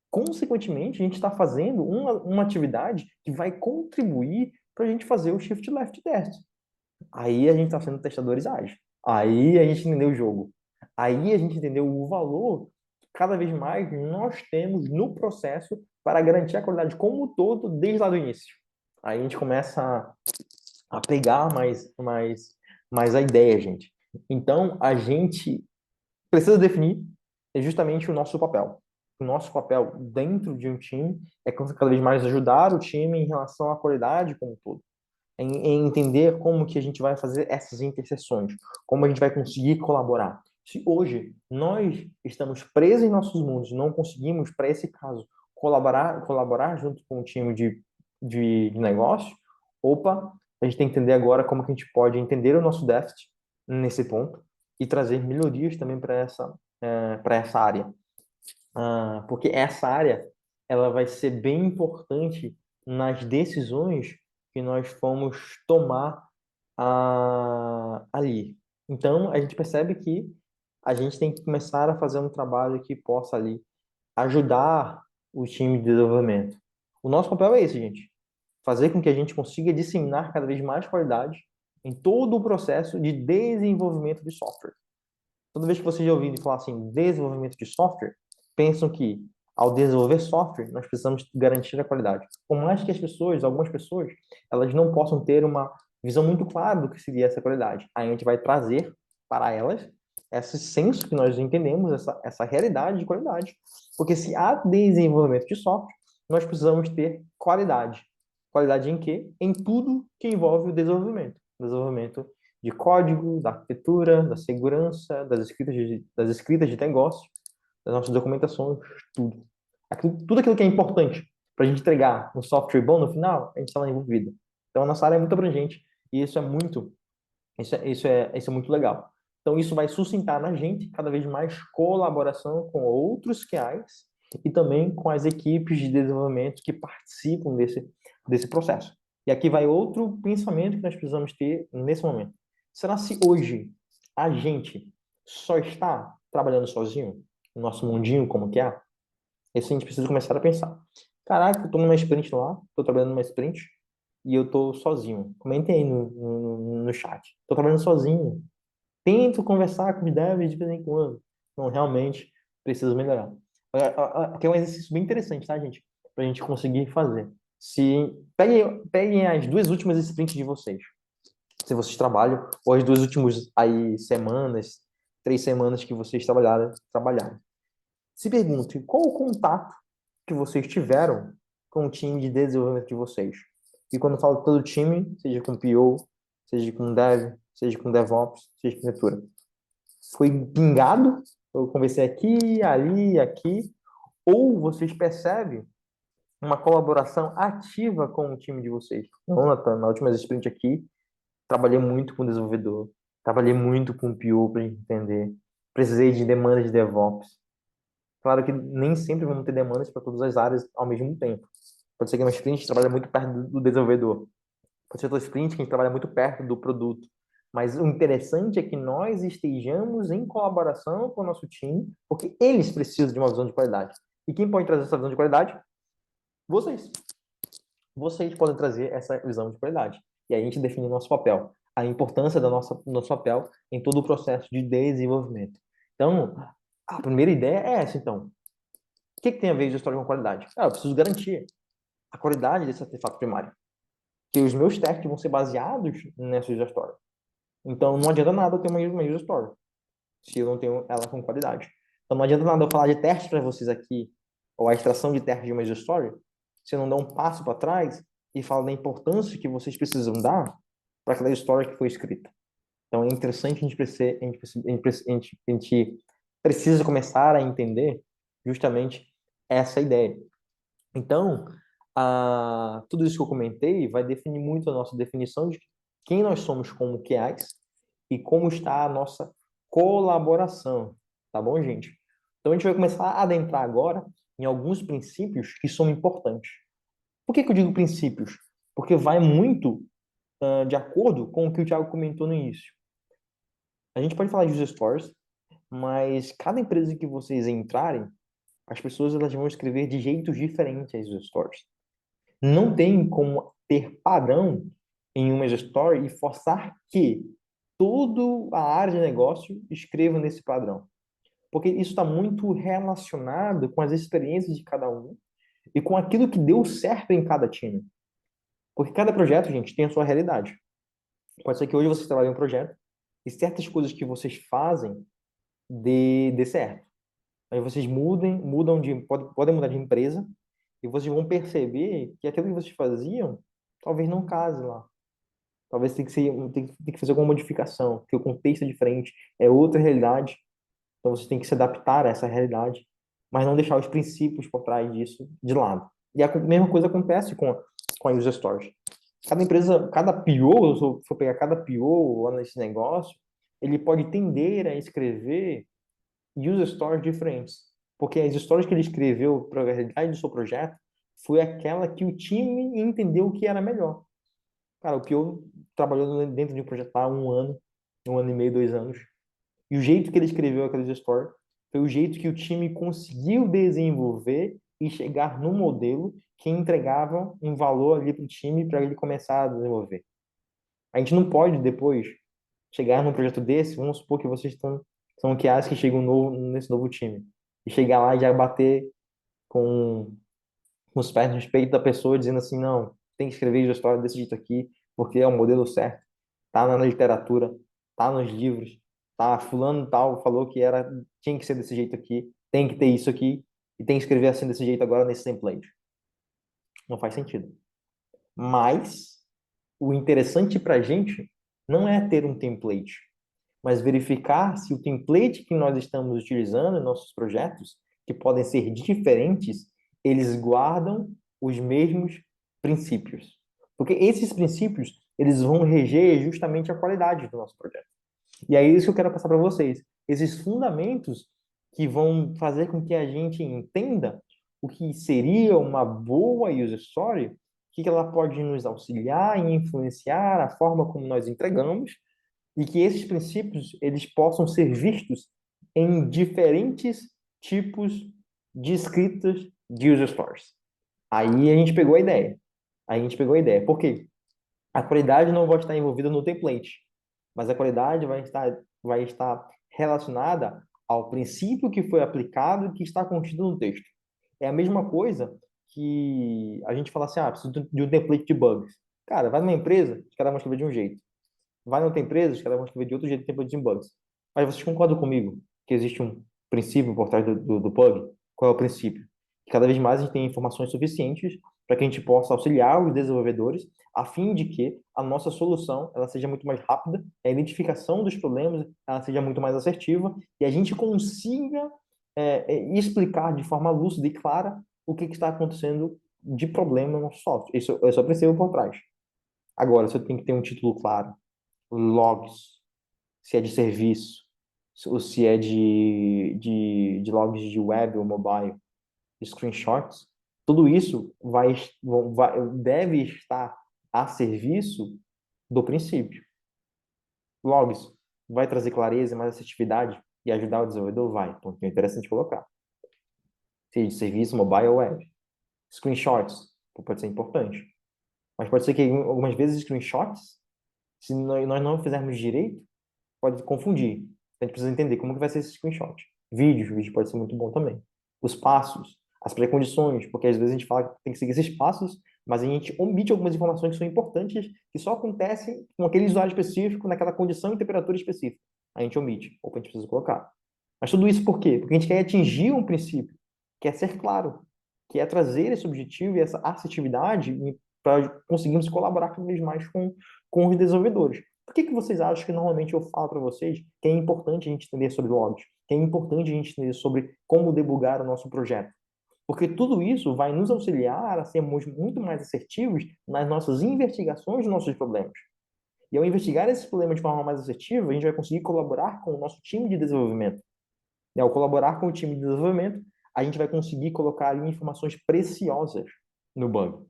consequentemente, a gente está fazendo uma atividade que vai contribuir para a gente fazer o shift left test. Aí a gente está sendo testadores ágeis. Aí a gente entendeu o jogo. Aí a gente entendeu o valor que cada vez mais nós temos no processo para garantir a qualidade como um todo desde lá do início. Aí a gente começa a pegar mais a ideia, gente. Então, a gente precisa definir justamente o nosso papel. O nosso papel dentro de um time é cada vez mais ajudar o time em relação à qualidade como um todo. Em entender como que a gente vai fazer essas interseções, como a gente vai conseguir colaborar. Se hoje nós estamos presos em nossos mundos, não conseguimos, para esse caso, colaborar junto com o time de negócio, opa, a gente tem que entender agora como que a gente pode entender o nosso déficit nesse ponto e trazer melhorias também para essa área. Porque essa área ela vai ser bem importante nas decisões que nós fomos tomar ali. Então, a gente percebe que a gente tem que começar a fazer um trabalho que possa ali ajudar o time de desenvolvimento. O nosso papel é esse, gente. Fazer com que a gente consiga disseminar cada vez mais qualidade em todo o processo de desenvolvimento de software. Toda vez que vocês já ouviram falar assim, desenvolvimento de software, pensam que ao desenvolver software, nós precisamos garantir a qualidade. Por mais que as pessoas, algumas pessoas, elas não possam ter uma visão muito clara do que seria essa qualidade. Aí a gente vai trazer para elas esse senso que nós entendemos, essa realidade de qualidade. Porque se há desenvolvimento de software, nós precisamos ter qualidade. Qualidade em quê? Em tudo que envolve o desenvolvimento. Desenvolvimento de código, da arquitetura, da segurança, das escritas de negócio, das nossas documentações, tudo. Tudo aquilo que é importante para a gente entregar um software bom no final, a gente está lá envolvido. Então, a nossa área é muito abrangente e isso é muito legal. Então, isso vai sustentar na gente cada vez mais colaboração com outros QAs e também com as equipes de desenvolvimento que participam desse processo. E aqui vai outro pensamento que nós precisamos ter nesse momento. Será se hoje a gente só está trabalhando sozinho, no nosso mundinho como que é? Isso a gente precisa começar a pensar. Caraca, eu estou numa sprint lá, estou trabalhando numa sprint e eu estou sozinho. Comentem aí no chat. Estou trabalhando sozinho. Tento conversar com os devs de vez em quando. Não, realmente preciso melhorar. Aqui é um exercício bem interessante, tá, gente? Para a gente conseguir fazer. Se peguem as duas últimas sprints de vocês, se vocês trabalham, ou as duas últimas aí semanas, 3 semanas que vocês trabalharam. Se perguntem qual o contato que vocês tiveram com o time de desenvolvimento de vocês. E quando eu falo todo time, seja com PO, seja com Dev, seja com DevOps, seja com arquitetura. Foi pingado? Eu conversei aqui, ali, aqui. Ou vocês percebem uma colaboração ativa com o time de vocês? Não, Nathan, na última sprint aqui, trabalhei muito com desenvolvedor, trabalhei muito com PO para entender, precisei de demandas de DevOps. Claro que nem sempre vamos ter demandas para todas as áreas ao mesmo tempo. Pode ser que uma sprint a gente trabalha muito perto do desenvolvedor. Pode ser outra sprint que a gente trabalha muito perto do produto. Mas o interessante é que nós estejamos em colaboração com o nosso time, porque eles precisam de uma visão de qualidade. E quem pode trazer essa visão de qualidade? Vocês. Vocês podem trazer essa visão de qualidade. E aí a gente define o nosso papel, a importância do nosso papel em todo o processo de desenvolvimento. Então, a primeira ideia é essa, então. O que tem a ver de história com qualidade? Eu preciso garantir a qualidade desse artefato primário. Que os meus testes vão ser baseados nessa user story. Então, não adianta nada eu ter uma user story se eu não tenho ela com qualidade. Então, não adianta nada eu falar de teste para vocês aqui, ou a extração de teste de uma user story, se eu não der um passo para trás e falar da importância que vocês precisam dar para aquela história que foi escrita. Então, é interessante a gente precisa começar a entender justamente essa ideia. Então, tudo isso que eu comentei vai definir muito a nossa definição de quem nós somos como QAs e como está a nossa colaboração, tá bom, gente? Então, a gente vai começar a adentrar agora em alguns princípios que são importantes. Por que eu digo princípios? Porque vai muito de acordo com o que o Thiago comentou no início. A gente pode falar de user stories, mas cada empresa que vocês entrarem, as pessoas elas vão escrever de jeitos diferentes as user stories. Não tem como ter padrão em uma story e forçar que toda a área de negócio escreva nesse padrão. Porque isso está muito relacionado com as experiências de cada um e com aquilo que deu certo em cada time. Porque cada projeto, gente, tem a sua realidade. Pode ser que hoje vocês trabalhem em um projeto e certas coisas que vocês fazem dê certo. Aí vocês podem mudar de empresa e vocês vão perceber que aquilo que vocês faziam talvez não case lá. Talvez tem que fazer alguma modificação, porque o contexto é diferente, é outra realidade. Então você tem que se adaptar a essa realidade, mas não deixar os princípios por trás disso de lado. E a mesma coisa acontece com a User Stories. Cada empresa, cada PO, se eu for pegar cada PO lá nesse negócio, ele pode tender a escrever user stories diferentes. Porque as histórias que ele escreveu para a realidade do seu projeto foi aquela que o time entendeu que era melhor. Cara, o PO trabalhou dentro de um projeto há um ano e meio, 2 anos. E o jeito que ele escreveu aquela user story foi o jeito que o time conseguiu desenvolver e chegar no modelo que entregava um valor ali para o time para ele começar a desenvolver. A gente não pode depois chegar num projeto desse, vamos supor que vocês são QAs que chegam nesse novo time, e chegar lá e já bater com, com os pés no peito da pessoa, dizendo assim, não, tem que escrever a história desse jeito aqui, porque é o modelo certo, tá na literatura, tá nos livros, tá, fulano tal falou que tinha que ser desse jeito aqui, tem que ter isso aqui, e tem que escrever assim desse jeito agora nesse template. Não faz sentido. Mas o interessante para a gente não é ter um template, mas verificar se o template que nós estamos utilizando em nossos projetos, que podem ser diferentes, eles guardam os mesmos princípios. Porque esses princípios, eles vão reger justamente a qualidade do nosso projeto. E é isso que eu quero passar para vocês. Esses fundamentos que vão fazer com que a gente entenda o que seria uma boa user story, o que ela pode nos auxiliar e influenciar a forma como nós entregamos, e que esses princípios eles possam ser vistos em diferentes tipos de escritas de user stories. Aí a gente pegou a ideia. A gente pegou a ideia. Por quê? A qualidade não vai estar envolvida no template, mas a qualidade vai estar relacionada ao princípio que foi aplicado e que está contido no texto. É a mesma coisa que a gente fala assim, preciso de um template de bugs. Cara, vai numa empresa, os caras vão escrever de um jeito. Vai na outra empresa, os caras vão escrever de outro jeito template de bugs. Mas vocês concordam comigo que existe um princípio por trás do bug? Qual é o princípio? Que cada vez mais a gente tem informações suficientes para que a gente possa auxiliar os desenvolvedores a fim de que a nossa solução ela seja muito mais rápida, a identificação dos problemas ela seja muito mais assertiva e a gente consiga explicar de forma lúcida e clara o que está acontecendo de problema no nosso software. Esse é o princípio por trás. Agora, você tem que ter um título claro, logs, se é de serviço, ou se é de logs de web ou mobile, screenshots, tudo isso deve estar a serviço do princípio. Logs vai trazer clareza, mais assertividade e ajudar o desenvolvedor? Vai. Então, é interessante colocar. Seja de serviço, mobile ou web. Screenshots pode ser importante. Mas pode ser que algumas vezes screenshots, se nós não fizermos direito, pode confundir. A gente precisa entender como que vai ser esse screenshot. Vídeo pode ser muito bom também. Os passos, as pré-condições, porque às vezes a gente fala que tem que seguir esses passos, mas a gente omite algumas informações que são importantes, que só acontecem com aquele usuário específico, naquela condição e temperatura específica. A gente omite, ou a gente precisa colocar. Mas tudo isso por quê? Porque a gente quer atingir um princípio, que é ser claro, que é trazer esse objetivo e essa assertividade para conseguirmos colaborar cada vez mais com os desenvolvedores. Por que vocês acham que normalmente eu falo para vocês que é importante a gente entender sobre logs, que é importante a gente entender sobre como debugar o nosso projeto? Porque tudo isso vai nos auxiliar a sermos muito mais assertivos nas nossas investigações dos nossos problemas. E ao investigar esses problemas de forma mais assertiva, a gente vai conseguir colaborar com o nosso time de desenvolvimento. E ao colaborar com o time de desenvolvimento, a gente vai conseguir colocar ali informações preciosas no bug.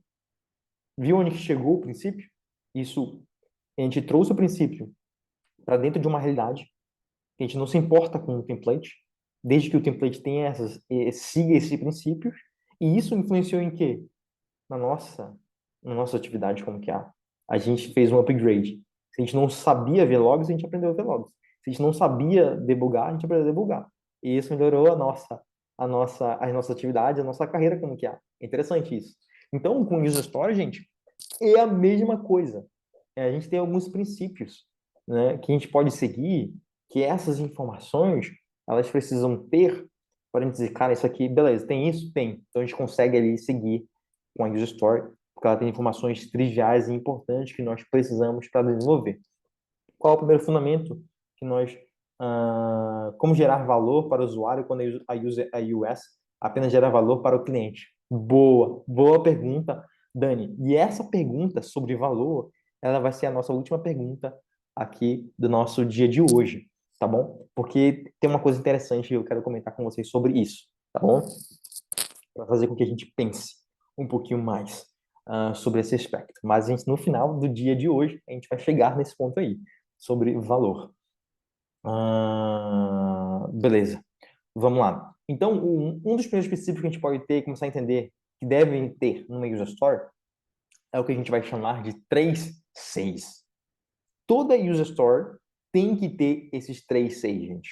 Viu onde que chegou o princípio? Isso, a gente trouxe o princípio para dentro de uma realidade. A gente não se importa com o template, desde que o template tenha siga esses princípios. E isso influenciou em quê? Na nossa atividade como que a gente fez um upgrade. Se a gente não sabia ver logs, a gente aprendeu a ver logs. Se a gente não sabia debugar, a gente aprendeu a debugar. E isso melhorou a nossa atividade, a nossa carreira como que é. É interessante isso. Então, com o User Story, gente, é a mesma coisa. a gente tem alguns princípios, né, que a gente pode seguir, que essas informações, elas precisam ter, para a gente dizer, cara, isso aqui, beleza, tem isso? Tem. Então a gente consegue ali seguir com a user story, porque ela tem informações triviais e importantes que nós precisamos para desenvolver. Qual é o primeiro fundamento que nós, como gerar valor para o usuário quando a US apenas gera valor para o cliente? Boa pergunta, Dani. E essa pergunta sobre valor, ela vai ser a nossa última pergunta aqui do nosso dia de hoje, tá bom? Porque tem uma coisa interessante que eu quero comentar com vocês sobre isso, tá bom? Para fazer com que a gente pense um pouquinho mais sobre esse aspecto. Mas a gente, no final do dia de hoje, a gente vai chegar nesse ponto aí, sobre valor. Beleza. Vamos lá. Então, um dos primeiros princípios que a gente pode ter e começar a entender que devem ter numa user story é o que a gente vai chamar de 3 Cs. Toda user story tem que ter esses 3 Cs, gente.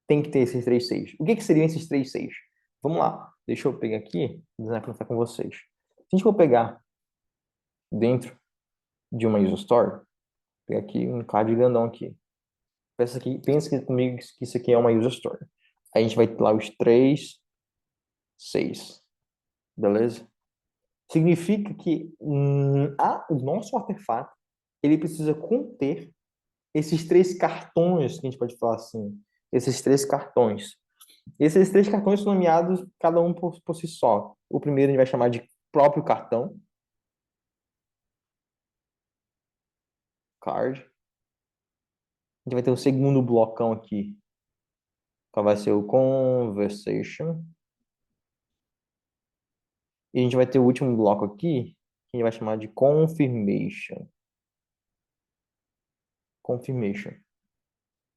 Tem que ter esses 3 Cs. O que, que seriam esses 3 Cs? Vamos lá. Deixa eu pegar aqui e começar com vocês. Se a gente for pegar dentro de uma user story, vou pegar aqui um card grandão aqui. Pensa comigo que isso aqui é uma user story. A gente vai ter lá os 3 Cs. Beleza? Significa que o nosso artefato ele precisa conter esses 3 cartões, que a gente pode falar assim, esses 3 cartões. Esses 3 cartões são nomeados cada um por si só. O primeiro a gente vai chamar de próprio cartão, card. A gente vai ter o segundo blocão aqui, que vai ser o conversation. E a gente vai ter o último bloco aqui, que a gente vai chamar de confirmation. Confirmation.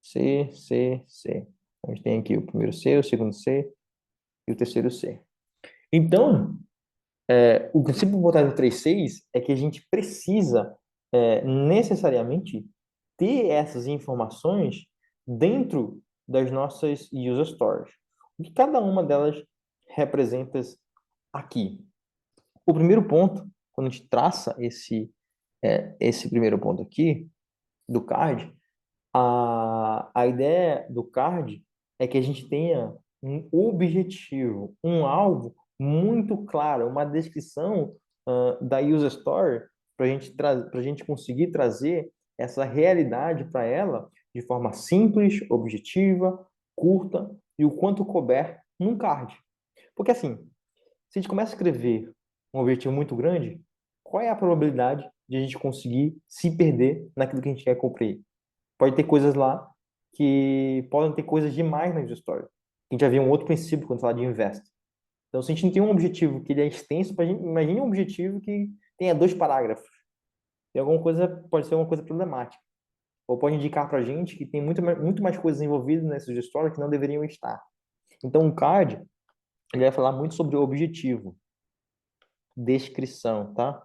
C, C, C. A gente tem aqui o primeiro C, o segundo C e o terceiro C. Então, o princípio por trás do 3.6 é que a gente precisa necessariamente ter essas informações dentro das nossas user stories. O que cada uma delas representa aqui? O primeiro ponto, quando a gente traça esse primeiro ponto aqui do card, a ideia do card é que a gente tenha um objetivo, um alvo muito claro, uma descrição da user story para a gente conseguir trazer essa realidade para ela de forma simples, objetiva, curta e o quanto couber num card. Porque assim, se a gente começa a escrever um objetivo muito grande, qual é a probabilidade de a gente conseguir se perder naquilo que a gente quer cumprir? Pode ter coisas lá que podem ter coisas demais na user story. A gente já viu um outro princípio quando fala de invest. Então, se a gente não tem um objetivo que ele é extenso, imagine um objetivo que tenha 2 parágrafos. Tem alguma coisa, pode ser uma coisa problemática. Ou pode indicar para a gente que tem muito mais coisas envolvidas nessa user story que não deveriam estar. Então, o card, ele vai falar muito sobre o objetivo. Descrição, tá?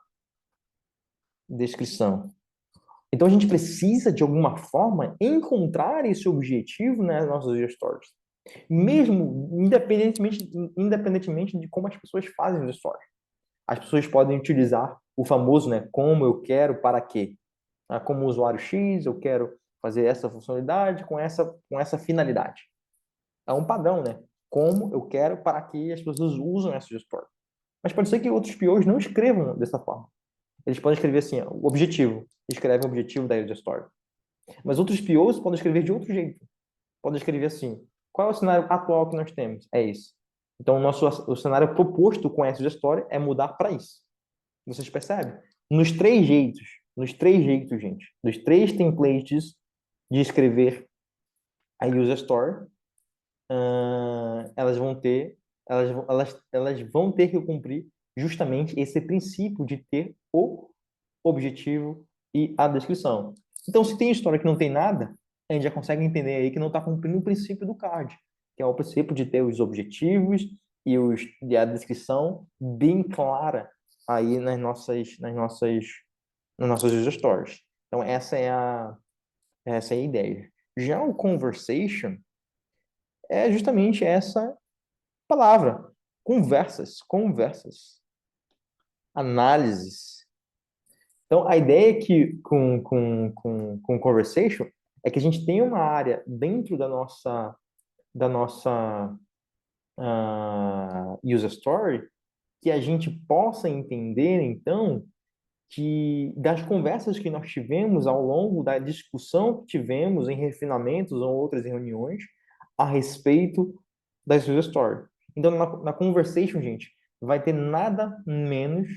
Descrição. Então, a gente precisa, de alguma forma, encontrar esse objetivo nas nossas user stories. Mesmo independentemente de como as pessoas fazem os stories. As pessoas podem utilizar o famoso, né, como eu quero, para quê. Como usuário X, eu quero fazer essa funcionalidade com essa finalidade. É um padrão, né? Como eu quero para que as pessoas usam essa story. Mas pode ser que outros POs não escrevam dessa forma. Eles podem escrever assim, ó, o objetivo. Escrevem o objetivo da user story. Mas outros POs podem escrever de outro jeito. Podem escrever assim, qual é o cenário atual que nós temos? É esse. Então, o cenário proposto com essa história é mudar para isso. Vocês percebem? Nos três jeitos, gente, dos 3 templates de escrever a user story, elas vão ter, elas vão ter que cumprir justamente esse princípio de ter o objetivo e a descrição. Então, se tem história que não tem nada, a gente já consegue entender aí que não está cumprindo o princípio do card, que é o princípio de ter os objetivos e a descrição bem clara aí nas nossas user stories. Então, essa é a ideia. Já o conversation é justamente essa palavra. Conversas, análises. Então, a ideia aqui com o Conversation é que a gente tem uma área dentro da nossa user story que a gente possa entender, então, que das conversas que nós tivemos ao longo da discussão que tivemos em refinamentos ou outras reuniões a respeito das user story. Então, na conversation, gente, vai ter nada menos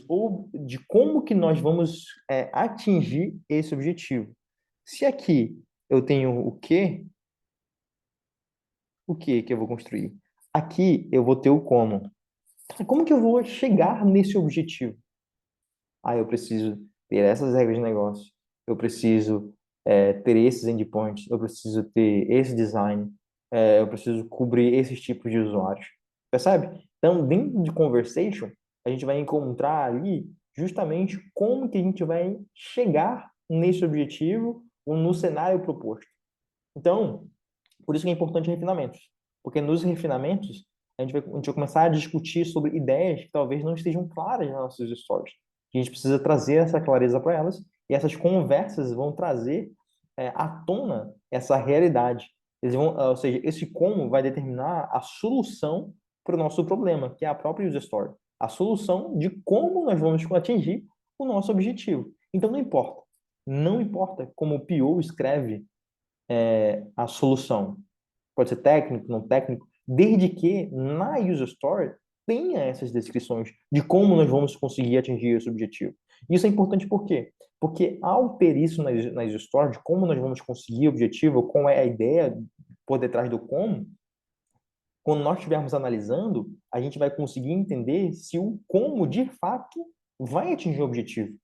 ou de como que nós vamos atingir esse objetivo. Se aqui eu tenho o que eu vou construir? Aqui eu vou ter o como. Como que eu vou chegar nesse objetivo? Eu preciso ter essas regras de negócio, eu preciso ter esses endpoints, eu preciso ter esse design, eu preciso cobrir esses tipos de usuários. Percebe? Então, dentro de conversation, a gente vai encontrar ali justamente como que a gente vai chegar nesse objetivo ou no cenário proposto. Então, por isso que é importante refinamentos. Porque nos refinamentos, a gente vai começar a discutir sobre ideias que talvez não estejam claras nas nossas histórias. A gente precisa trazer essa clareza para elas, e essas conversas vão trazer à tona essa realidade. Ou seja, esse como vai determinar a solução para o nosso problema, que é a própria user story. A solução de como nós vamos atingir o nosso objetivo. Então, não importa. Não importa como o PO escreve a solução. Pode ser técnico, não técnico, desde que na user story tenha essas descrições de como nós vamos conseguir atingir esse objetivo. Isso é importante por quê? Porque ao ter isso na user story, de como nós vamos conseguir o objetivo, qual é a ideia por detrás do como, quando nós estivermos analisando, a gente vai conseguir entender se o como de fato vai atingir o objetivo.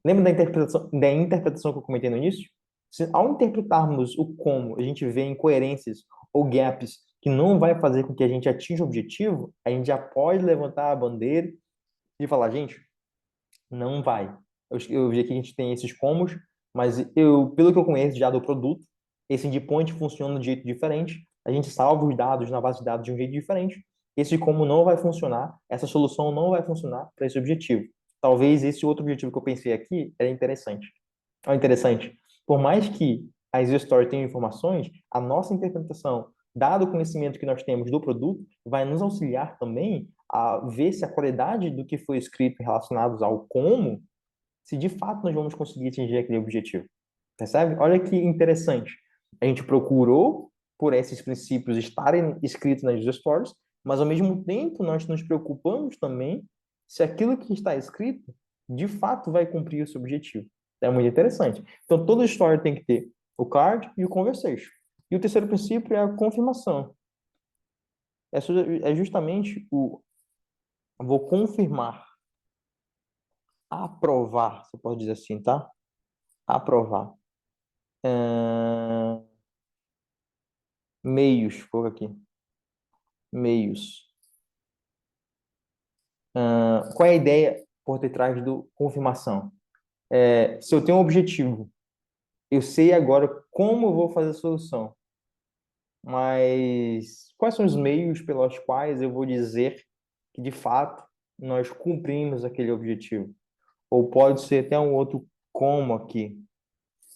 Lembra da interpretação que eu comentei no início? Se, ao interpretarmos o como, a gente vê incoerências ou gaps que não vai fazer com que a gente atinja o objetivo, a gente já pode levantar a bandeira e falar, gente, não vai. Eu vi aqui que a gente tem esses comos, mas pelo que eu conheço já do produto, esse endpoint funciona de jeito diferente. A gente salva os dados na base de dados de um jeito diferente. Esse como não vai funcionar, essa solução não vai funcionar para esse objetivo. Talvez esse outro objetivo que eu pensei aqui era interessante. Interessante. Por mais que as stories tenham informações, a nossa interpretação, dado o conhecimento que nós temos do produto, vai nos auxiliar também a ver se a qualidade do que foi escrito relacionados ao como, se de fato nós vamos conseguir atingir aquele objetivo. Percebe? Olha que interessante. A gente procurou por esses princípios estarem escritos nas stories, mas ao mesmo tempo nós nos preocupamos também se aquilo que está escrito de fato vai cumprir o seu objetivo. É muito interessante. Então, toda história tem que ter o card e o conversation. E o terceiro princípio é a confirmação. É justamente vou confirmar, aprovar, você pode dizer assim, tá? Aprovar. Meios, vou colocar aqui. Meios. Qual é a ideia por detrás do confirmação? Se eu tenho um objetivo, eu sei agora como eu vou fazer a solução, mas quais são os meios pelos quais eu vou dizer que de fato nós cumprimos aquele objetivo? Ou pode ser até um outro como aqui.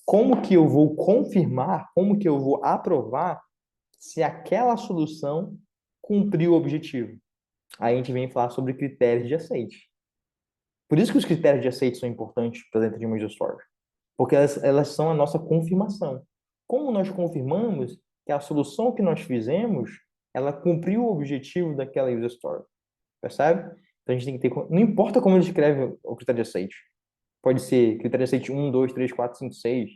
Como que eu vou confirmar, como que eu vou aprovar se aquela solução cumpriu o objetivo? Aí a gente vem falar sobre critérios de aceite. Por isso que os critérios de aceite são importantes para dentro de uma user story, porque elas são a nossa confirmação. Como nós confirmamos que a solução que nós fizemos, ela cumpriu o objetivo daquela user story, percebe? Então a gente tem que ter, não importa como ele escreve o critério de aceite. Pode ser critério de aceite 1, 2, 3, 4, 5, 6.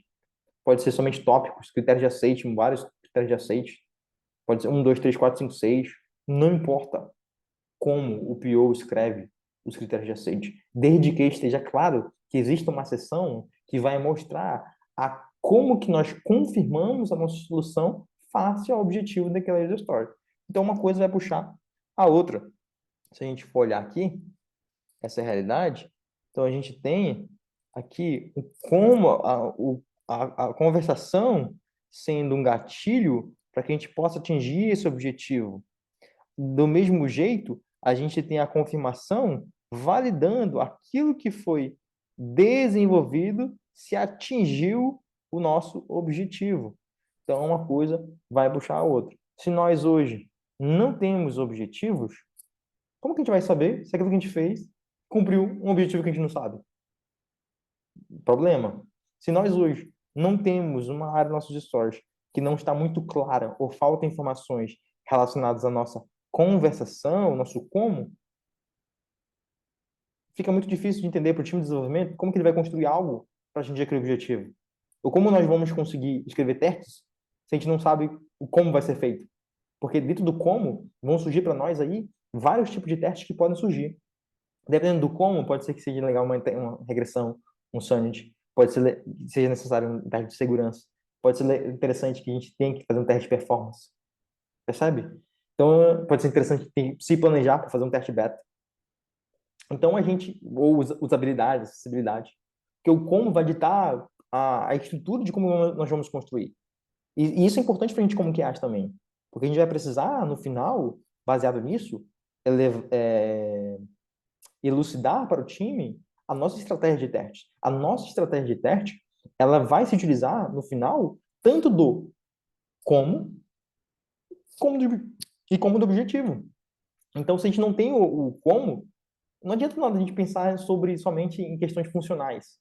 Pode ser somente tópicos, critérios de aceite, vários critérios de aceite. Pode ser 1, 2, 3, 4, 5, 6. Não importa como o PO escreve os critérios de aceite, desde que esteja claro que existe uma seção que vai mostrar como que nós confirmamos a nossa solução face ao objetivo daquela user story. Então, uma coisa vai puxar a outra. Se a gente for olhar aqui, essa é a realidade, então a gente tem aqui como a conversação sendo um gatilho para que a gente possa atingir esse objetivo. Do mesmo jeito, a gente tem a confirmação validando aquilo que foi desenvolvido se atingiu o nosso objetivo. Então, uma coisa vai puxar a outra. Se nós hoje não temos objetivos, como que a gente vai saber se aquilo que a gente fez cumpriu um objetivo que a gente não sabe? Problema. Se nós hoje não temos uma área dos nossos stories que não está muito clara ou falta informações relacionadas à nossa conversação, nosso como, fica muito difícil de entender para o time de desenvolvimento como que ele vai construir algo para atingir aquele objetivo. Ou como nós vamos conseguir escrever testes se a gente não sabe o como vai ser feito. Porque dentro do como, vão surgir para nós aí vários tipos de testes que podem surgir. Dependendo do como, pode ser que seja legal uma regressão, um Sonnet, pode ser que seja necessário um teste de segurança, pode ser interessante que a gente tenha que fazer um teste de performance, percebe? Então, pode ser interessante se planejar para fazer um teste beta. Então, a gente, ou usabilidade, acessibilidade, porque o como vai ditar a estrutura de como nós vamos construir. E isso é importante para a gente como QA também, porque a gente vai precisar, no final, baseado nisso, elucidar para o time a nossa estratégia de teste. A nossa estratégia de teste, ela vai se utilizar, no final, tanto do como, como do, e como do objetivo. Então, se a gente não tem o como, não adianta nada a gente pensar sobre somente em questões funcionais.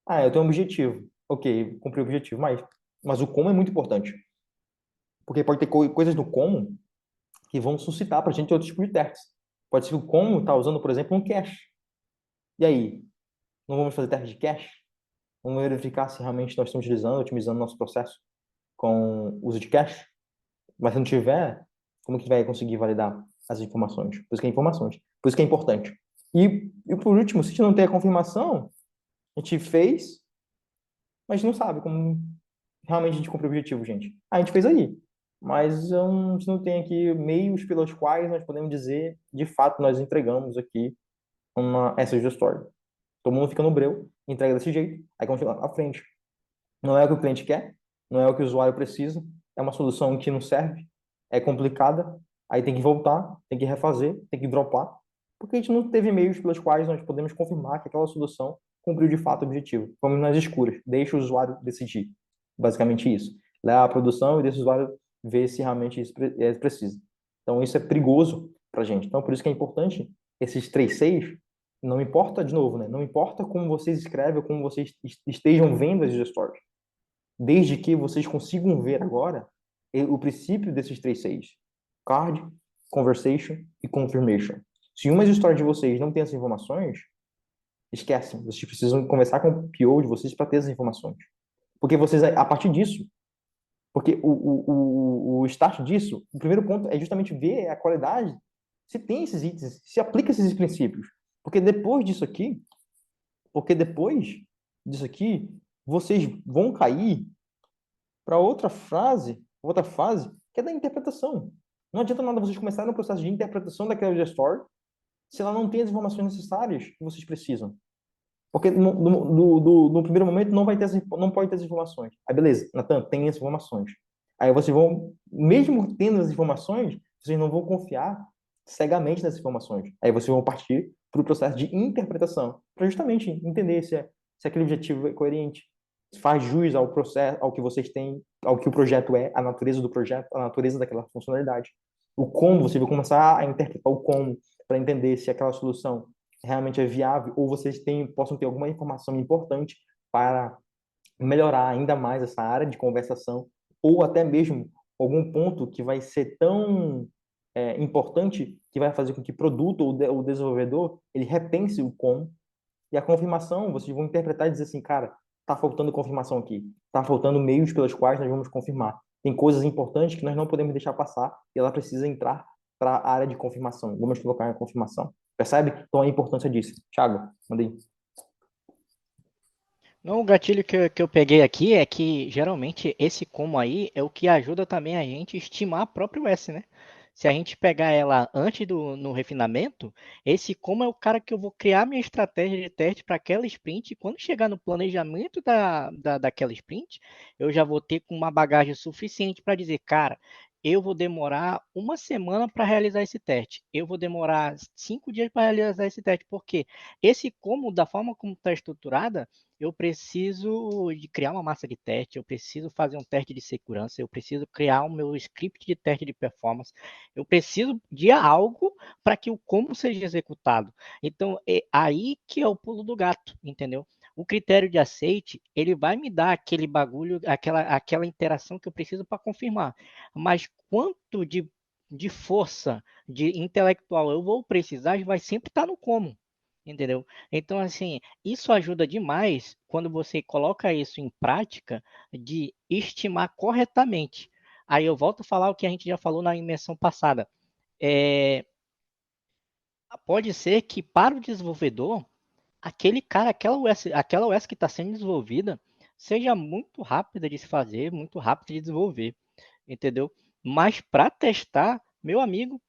Ah, eu tenho um objetivo. Ok, cumpri o objetivo, mas o como é muito importante. Porque pode ter coisas no como que vão suscitar para a gente outro tipo de testes. Pode ser que o como está usando, por exemplo, um cache. E aí? Não vamos fazer teste de cache? Vamos verificar se realmente nós estamos otimizando nosso processo com uso de cache? Mas se não tiver, como que vai conseguir validar as informações? Por isso que é informações. Por isso que é importante. E por último, se a gente não tem a confirmação, a gente fez, mas não sabe como realmente a gente cumpriu o objetivo, gente. A gente fez aí. Mas a gente não tem aqui meios pelos quais nós podemos dizer, de fato, nós entregamos aqui uma SG Story. Todo mundo fica no breu, entrega desse jeito, aí continua lá à frente. Não é o que o cliente quer, não é o que o usuário precisa, é uma solução que não serve, é complicada, aí tem que voltar, tem que refazer, tem que dropar, porque a gente não teve meios pelos quais nós podemos confirmar que aquela solução cumpriu de fato o objetivo. Vamos nas escuras, deixa o usuário decidir. Basicamente isso. Leva a produção e deixa o usuário ver se realmente isso precisa. Então isso é perigoso para a gente. Então por isso que é importante esses 3 Cs, não importa, de novo, né? Não importa como vocês escrevem ou como vocês estejam vendo as stories, desde que vocês consigam ver agora o princípio desses 3 Cs: card, conversation e confirmation. Se uma história de vocês não tem essas informações, esquecem. Vocês precisam conversar com o PO de vocês para ter essas informações. Porque vocês, a partir disso, porque o start disso, o primeiro ponto é justamente ver a qualidade, se tem esses itens, se aplica esses princípios. Porque depois disso aqui, vocês vão cair para outra fase, que é da interpretação. Não adianta nada vocês começarem no processo de interpretação daquela gestor se ela não tem as informações necessárias que vocês precisam. Porque no primeiro momento não pode ter as informações. Aí beleza, Natan, tem as informações. Aí vocês vão, mesmo tendo as informações, vocês não vão confiar cegamente nessas informações. Aí vocês vão partir para o processo de interpretação, para justamente entender se aquele objetivo é coerente, faz jus ao processo, ao que vocês têm, ao que o projeto é, a natureza do projeto, a natureza daquela funcionalidade. O como, você vai começar a interpretar o como para entender se aquela solução realmente é viável ou possam ter alguma informação importante para melhorar ainda mais essa área de conversação ou até mesmo algum ponto que vai ser tão importante que vai fazer com que o produto ou o desenvolvedor ele repense o como. E a confirmação, vocês vão interpretar e dizer assim, cara, tá faltando confirmação aqui, tá faltando meios pelos quais nós vamos confirmar. Tem coisas importantes que nós não podemos deixar passar e ela precisa entrar para a área de confirmação. Vamos colocar a confirmação. Percebe? Então a importância disso. Thiago, mandei. Não, o gatilho que eu peguei aqui é que geralmente esse como aí é o que ajuda também a gente a estimar a própria S, né? Se a gente pegar ela antes no refinamento, esse como é o cara que eu vou criar minha estratégia de teste para aquela sprint. E quando chegar no planejamento daquela sprint, eu já vou ter com uma bagagem suficiente para dizer, cara, eu vou demorar uma semana para realizar esse teste. Eu vou demorar 5 dias para realizar esse teste, porque esse como, da forma como está estruturada, eu preciso de criar uma massa de teste, eu preciso fazer um teste de segurança, eu preciso criar o meu script de teste de performance, eu preciso de algo para que o como seja executado. Então, é aí que é o pulo do gato, entendeu? O critério de aceite, ele vai me dar aquele bagulho, aquela interação que eu preciso para confirmar. Mas quanto de força, de intelectual eu vou precisar, vai sempre estar no como, entendeu? Então, assim, isso ajuda demais quando você coloca isso em prática de estimar corretamente. Aí eu volto a falar o que a gente já falou na imersão passada. É, pode ser que para o desenvolvedor aquele cara, aquela OS que está sendo desenvolvida, seja muito rápida de se fazer, muito rápida de desenvolver, entendeu? Mas para testar, meu amigo,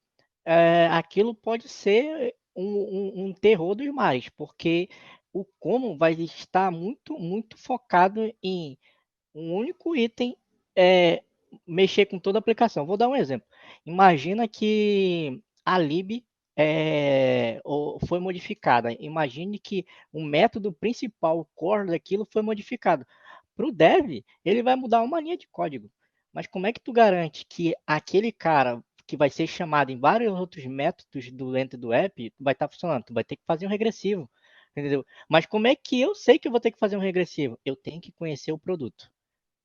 aquilo pode ser um terror dos mares, porque o como vai estar muito, muito focado em um único item, é, mexer com toda a aplicação. Vou dar um exemplo. Imagina que a lib foi modificada. Imagine que o método principal, o core daquilo, foi modificado. Para o dev, ele vai mudar uma linha de código. Mas como é que tu garante que aquele cara que vai ser chamado em vários outros métodos dentro do app vai estar funcionando? Tu vai ter que fazer um regressivo, entendeu? Mas como é que eu sei que eu vou ter que fazer um regressivo? Eu tenho que conhecer o produto.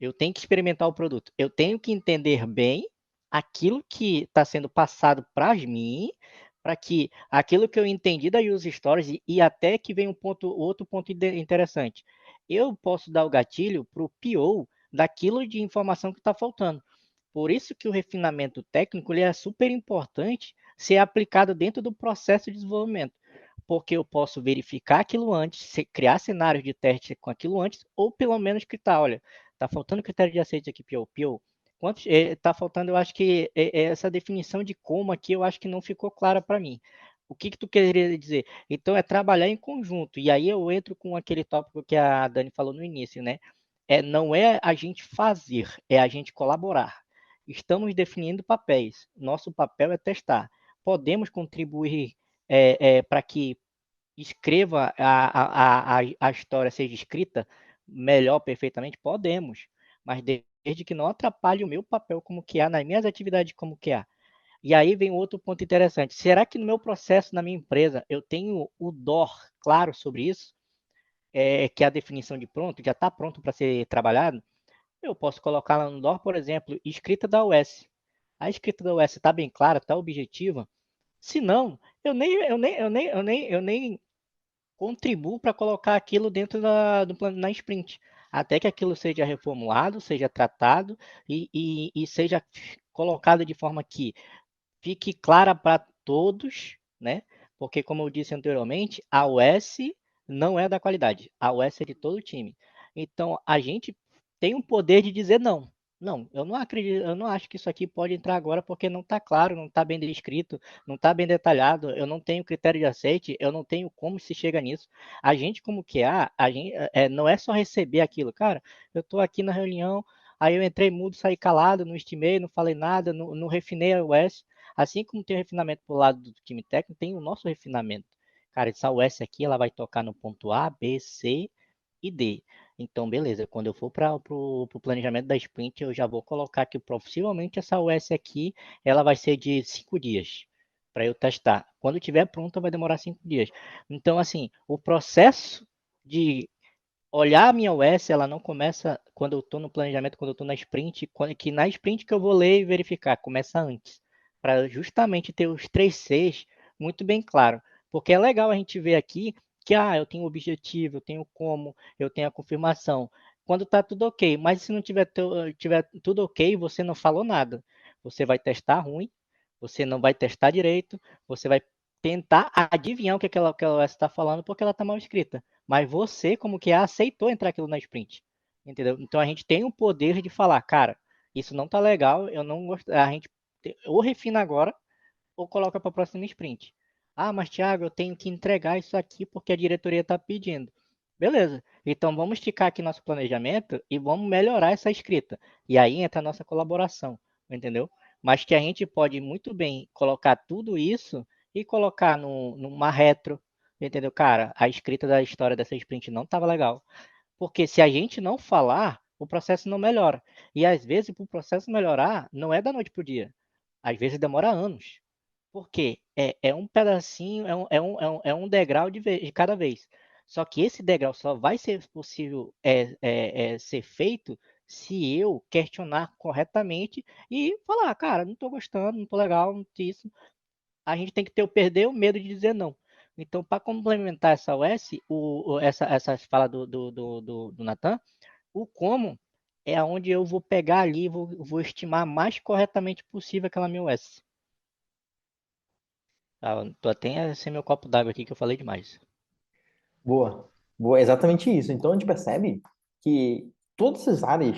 Eu tenho que experimentar o produto. Eu tenho que entender bem aquilo que está sendo passado para mim, para que aquilo que eu entendi da User Stories e até que vem outro ponto interessante. Eu posso dar o gatilho para o PO daquilo de informação que está faltando. Por isso que o refinamento técnico ele é super importante ser aplicado dentro do processo de desenvolvimento, porque eu posso verificar aquilo antes, criar cenários de teste com aquilo antes, ou pelo menos que tá, olha, tá faltando critério de aceite aqui, Pio. Pio, quantos, tá faltando, eu acho que essa definição de como aqui, eu acho que não ficou clara para mim. O que que tu queria dizer? Então é trabalhar em conjunto. E aí eu entro com aquele tópico que a Dani falou no início, né? Não é a gente fazer, é a gente colaborar. Estamos definindo papéis. Nosso papel é testar. Podemos contribuir para que escreva a história seja escrita melhor, perfeitamente? Podemos, mas desde que não atrapalhe o meu papel como QA, nas minhas atividades como QA. E aí vem outro ponto interessante. Será que no meu processo, na minha empresa, eu tenho o DOR claro sobre isso? Que é a definição de pronto, já está pronto para ser trabalhado? Eu posso colocar lá no DOR, por exemplo, escrita da US. A escrita da US está bem clara, está objetiva? Se não, eu nem contribuo para colocar aquilo dentro do plano na sprint, até que aquilo seja reformulado, seja tratado e seja colocado de forma que fique clara para todos, né? Porque, como eu disse anteriormente, a OS não é da qualidade, a OS é de todo o time. Então, a gente tem o poder de dizer não. Não, eu não acredito, eu não acho que isso aqui pode entrar agora porque não está claro, não está bem descrito, não está bem detalhado, eu não tenho critério de aceite, eu não tenho como se chega nisso. A gente, como QA, a gente, não é só receber aquilo, cara, eu estou aqui na reunião, aí eu entrei mudo, saí calado, não estimei, não falei nada, não refinei a OS. Assim como tem o refinamento pro lado do time técnico, tem o nosso refinamento. Cara, essa US aqui, ela vai tocar no ponto A, B, C e D. Então, beleza, quando eu for para o planejamento da sprint, eu já vou colocar que possivelmente essa US aqui, ela vai ser de 5 dias para eu testar. Quando estiver pronta, vai demorar 5 dias. Então, assim, o processo de olhar a minha OS, ela não começa quando eu estou no planejamento, quando eu estou na sprint, que na sprint que eu vou ler e verificar, começa antes, para justamente ter os 3 Cs muito bem claro. Porque é legal a gente ver aqui que eu tenho o objetivo, eu tenho como, eu tenho a confirmação. Quando está tudo ok, mas se não tiver tudo ok, você não falou nada. Você vai testar ruim, você não vai testar direito, você vai tentar adivinhar o que aquela OS está falando porque ela está mal escrita. Mas você, como que aceitou entrar aquilo na sprint. Entendeu? Então a gente tem o poder de falar, cara, isso não tá legal, eu não gosto. A gente ou refina agora ou coloca para a próxima sprint. Ah, mas Thiago, eu tenho que entregar isso aqui porque a diretoria está pedindo. Beleza. Então vamos esticar aqui nosso planejamento e vamos melhorar essa escrita. E aí entra a nossa colaboração, entendeu? mas que a gente pode muito bem colocar tudo isso e colocar numa retro, entendeu? Cara, a escrita da história dessa sprint não estava legal. Porque se a gente não falar, o processo não melhora. E às vezes, para o processo melhorar, não é da noite para o dia. Às vezes demora anos. Porque é um pedacinho, é um degrau de cada vez. Só que esse degrau só vai ser possível ser feito se eu questionar corretamente e falar, cara, não estou gostando, não estou legal, não tô isso. A gente tem que ter o perder o medo de dizer não. Então, para complementar essa OS, essa fala do Natan, o como é onde eu vou pegar ali e vou estimar mais corretamente possível aquela minha OS. Ah, tô até sem meu copo d'água aqui que eu falei demais. Boa. Boa, é exatamente isso. Então a gente percebe que todas essas áreas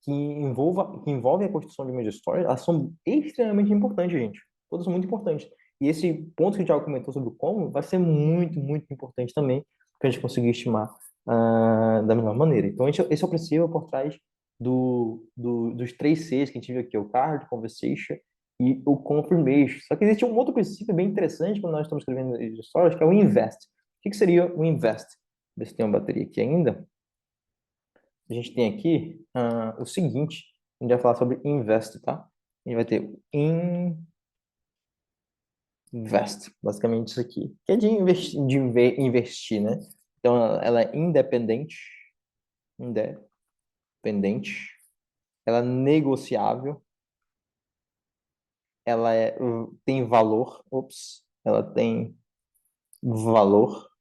que envolvem a construção de mídia story, elas são extremamente importantes, gente. Todas são muito importantes. E esse ponto que o Thiago comentou sobre o como vai ser muito, muito importante também para a gente conseguir estimar da melhor maneira. Então, esse é o princípio por trás dos três Cs que a gente viu aqui, o card, conversation e o confirmation. Só que existe um outro princípio bem interessante quando nós estamos escrevendo stories, que é o invest. O que que seria o invest? Ver se tem uma bateria aqui ainda. A gente tem aqui o seguinte, a gente vai falar sobre invest, tá? A gente vai ter invest, basicamente isso aqui, que é de investir, investir, né? Então, ela é independente, ela é negociável, tem valor, ela tem valor,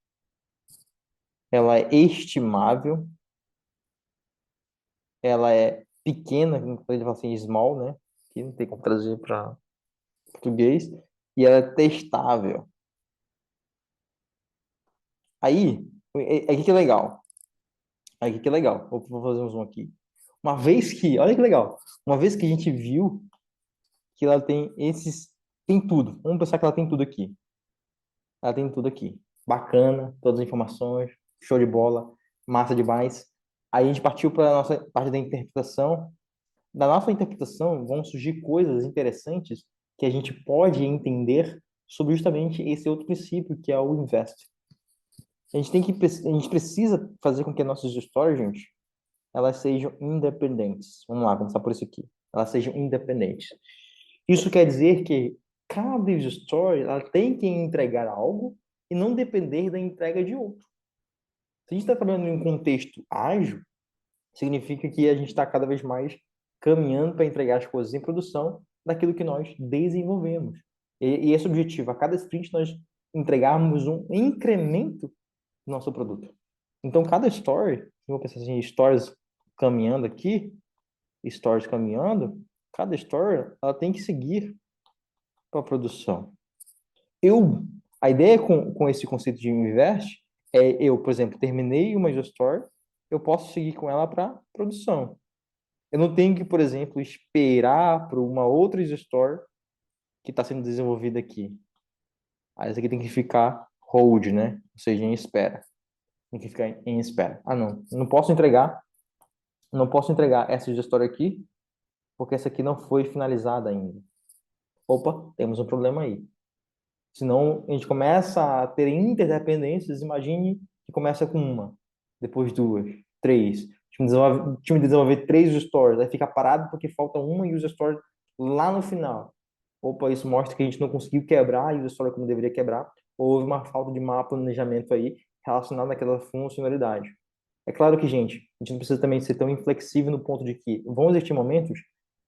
ela é estimável, ela é pequena, como a gente fala assim, small, né? Que não tem como traduzir para português, e ela é testável. Aí, aqui que é legal. Aí que é legal. Vou fazer um zoom aqui. Olha que legal. Uma vez que a gente viu que ela tem tudo. Vamos pensar que ela tem tudo aqui. Ela tem tudo aqui. Bacana, todas as informações, show de bola, massa demais. Aí a gente partiu para a nossa parte da interpretação. Da nossa interpretação vão surgir coisas interessantes que a gente pode entender sobre justamente esse outro princípio que é o invest. A gente precisa fazer com que nossas histórias, gente, elas sejam independentes. Vamos lá, começar por isso aqui. Elas sejam independentes. Isso quer dizer que cada user story ela tem que entregar algo e não depender da entrega de outro. Se a gente está trabalhando em um contexto ágil, significa que a gente está cada vez mais caminhando para entregar as coisas em produção daquilo que nós desenvolvemos. E esse objetivo, a cada sprint nós entregarmos um incremento do nosso produto. Então, cada story, vou pensar assim, stories caminhando aqui, stories caminhando, cada story ela tem que seguir para a produção. A ideia com esse conceito de invest por exemplo, terminei uma story, eu posso seguir com ela para produção. Eu não tenho que, por exemplo, esperar para uma outra story que está sendo desenvolvida aqui. Aí essa aqui tem que ficar hold, né? Ou seja, em espera. Tem que ficar em espera. Ah, não. Não posso entregar essa história aqui, porque essa aqui não foi finalizada ainda. Opa, temos um problema aí. Senão, a gente começa a ter interdependências. Imagine que começa com uma, depois duas, três. O time desenvolver três stories, aí fica parado porque falta uma user story lá no final. Opa, isso mostra que a gente não conseguiu quebrar a user story como deveria quebrar. Ou houve uma falta de mapa planejamento aí relacionado àquela funcionalidade. É claro que, gente, a gente não precisa também ser tão inflexível no ponto de que vão existir momentos,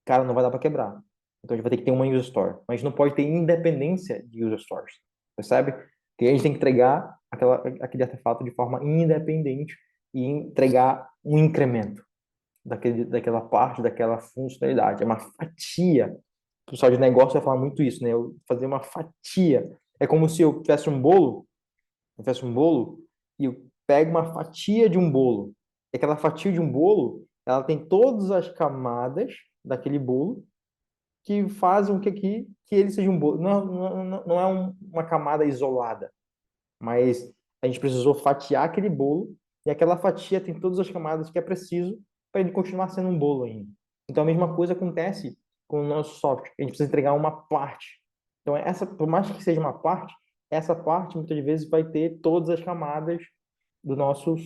cara, não vai dar para quebrar. Então a gente vai ter que ter uma user store. Mas a gente não pode ter independência de user stores. Percebe? Que a gente tem que entregar aquele artefato de forma independente e entregar um incremento daquela parte, daquela funcionalidade. É uma fatia. O pessoal de negócio vai falar muito isso, né? Eu fazer uma fatia. É como se eu tivesse um bolo e eu pego uma fatia de um bolo. E aquela fatia de um bolo, ela tem todas as camadas daquele bolo que fazem que ele seja um bolo. Não é uma camada isolada, mas a gente precisou fatiar aquele bolo e aquela fatia tem todas as camadas que é preciso para ele continuar sendo um bolo ainda. Então a mesma coisa acontece com o nosso software. A gente precisa entregar uma parte. Então, essa, por mais que seja uma parte, essa parte muitas vezes vai ter todas as camadas do nosso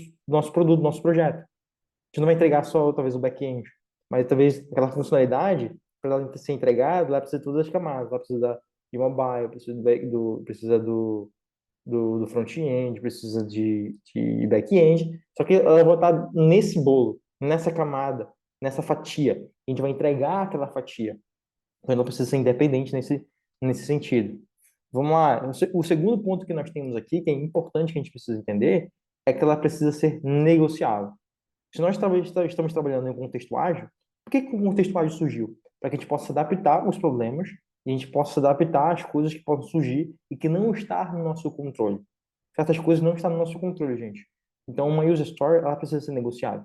produto, do nosso projeto. A gente não vai entregar só, talvez, o back-end, mas talvez aquela funcionalidade, para ela ser entregada, ela precisa de todas as camadas. Ela precisa de mobile, precisa do front-end, precisa de back-end. Só que ela vai estar nesse bolo, nessa camada, nessa fatia. A gente vai entregar aquela fatia. Então, ela precisa ser independente nesse sentido. Vamos lá. O segundo ponto que nós temos aqui, que é importante que a gente precisa entender, é que ela precisa ser negociável. Se nós estamos trabalhando em um contexto ágil, por que o contexto ágil surgiu? Para que a gente possa adaptar os problemas e a gente possa adaptar as coisas que podem surgir e que não está no nosso controle. Certas coisas não estão no nosso controle, gente. Então, uma user story, ela precisa ser negociável.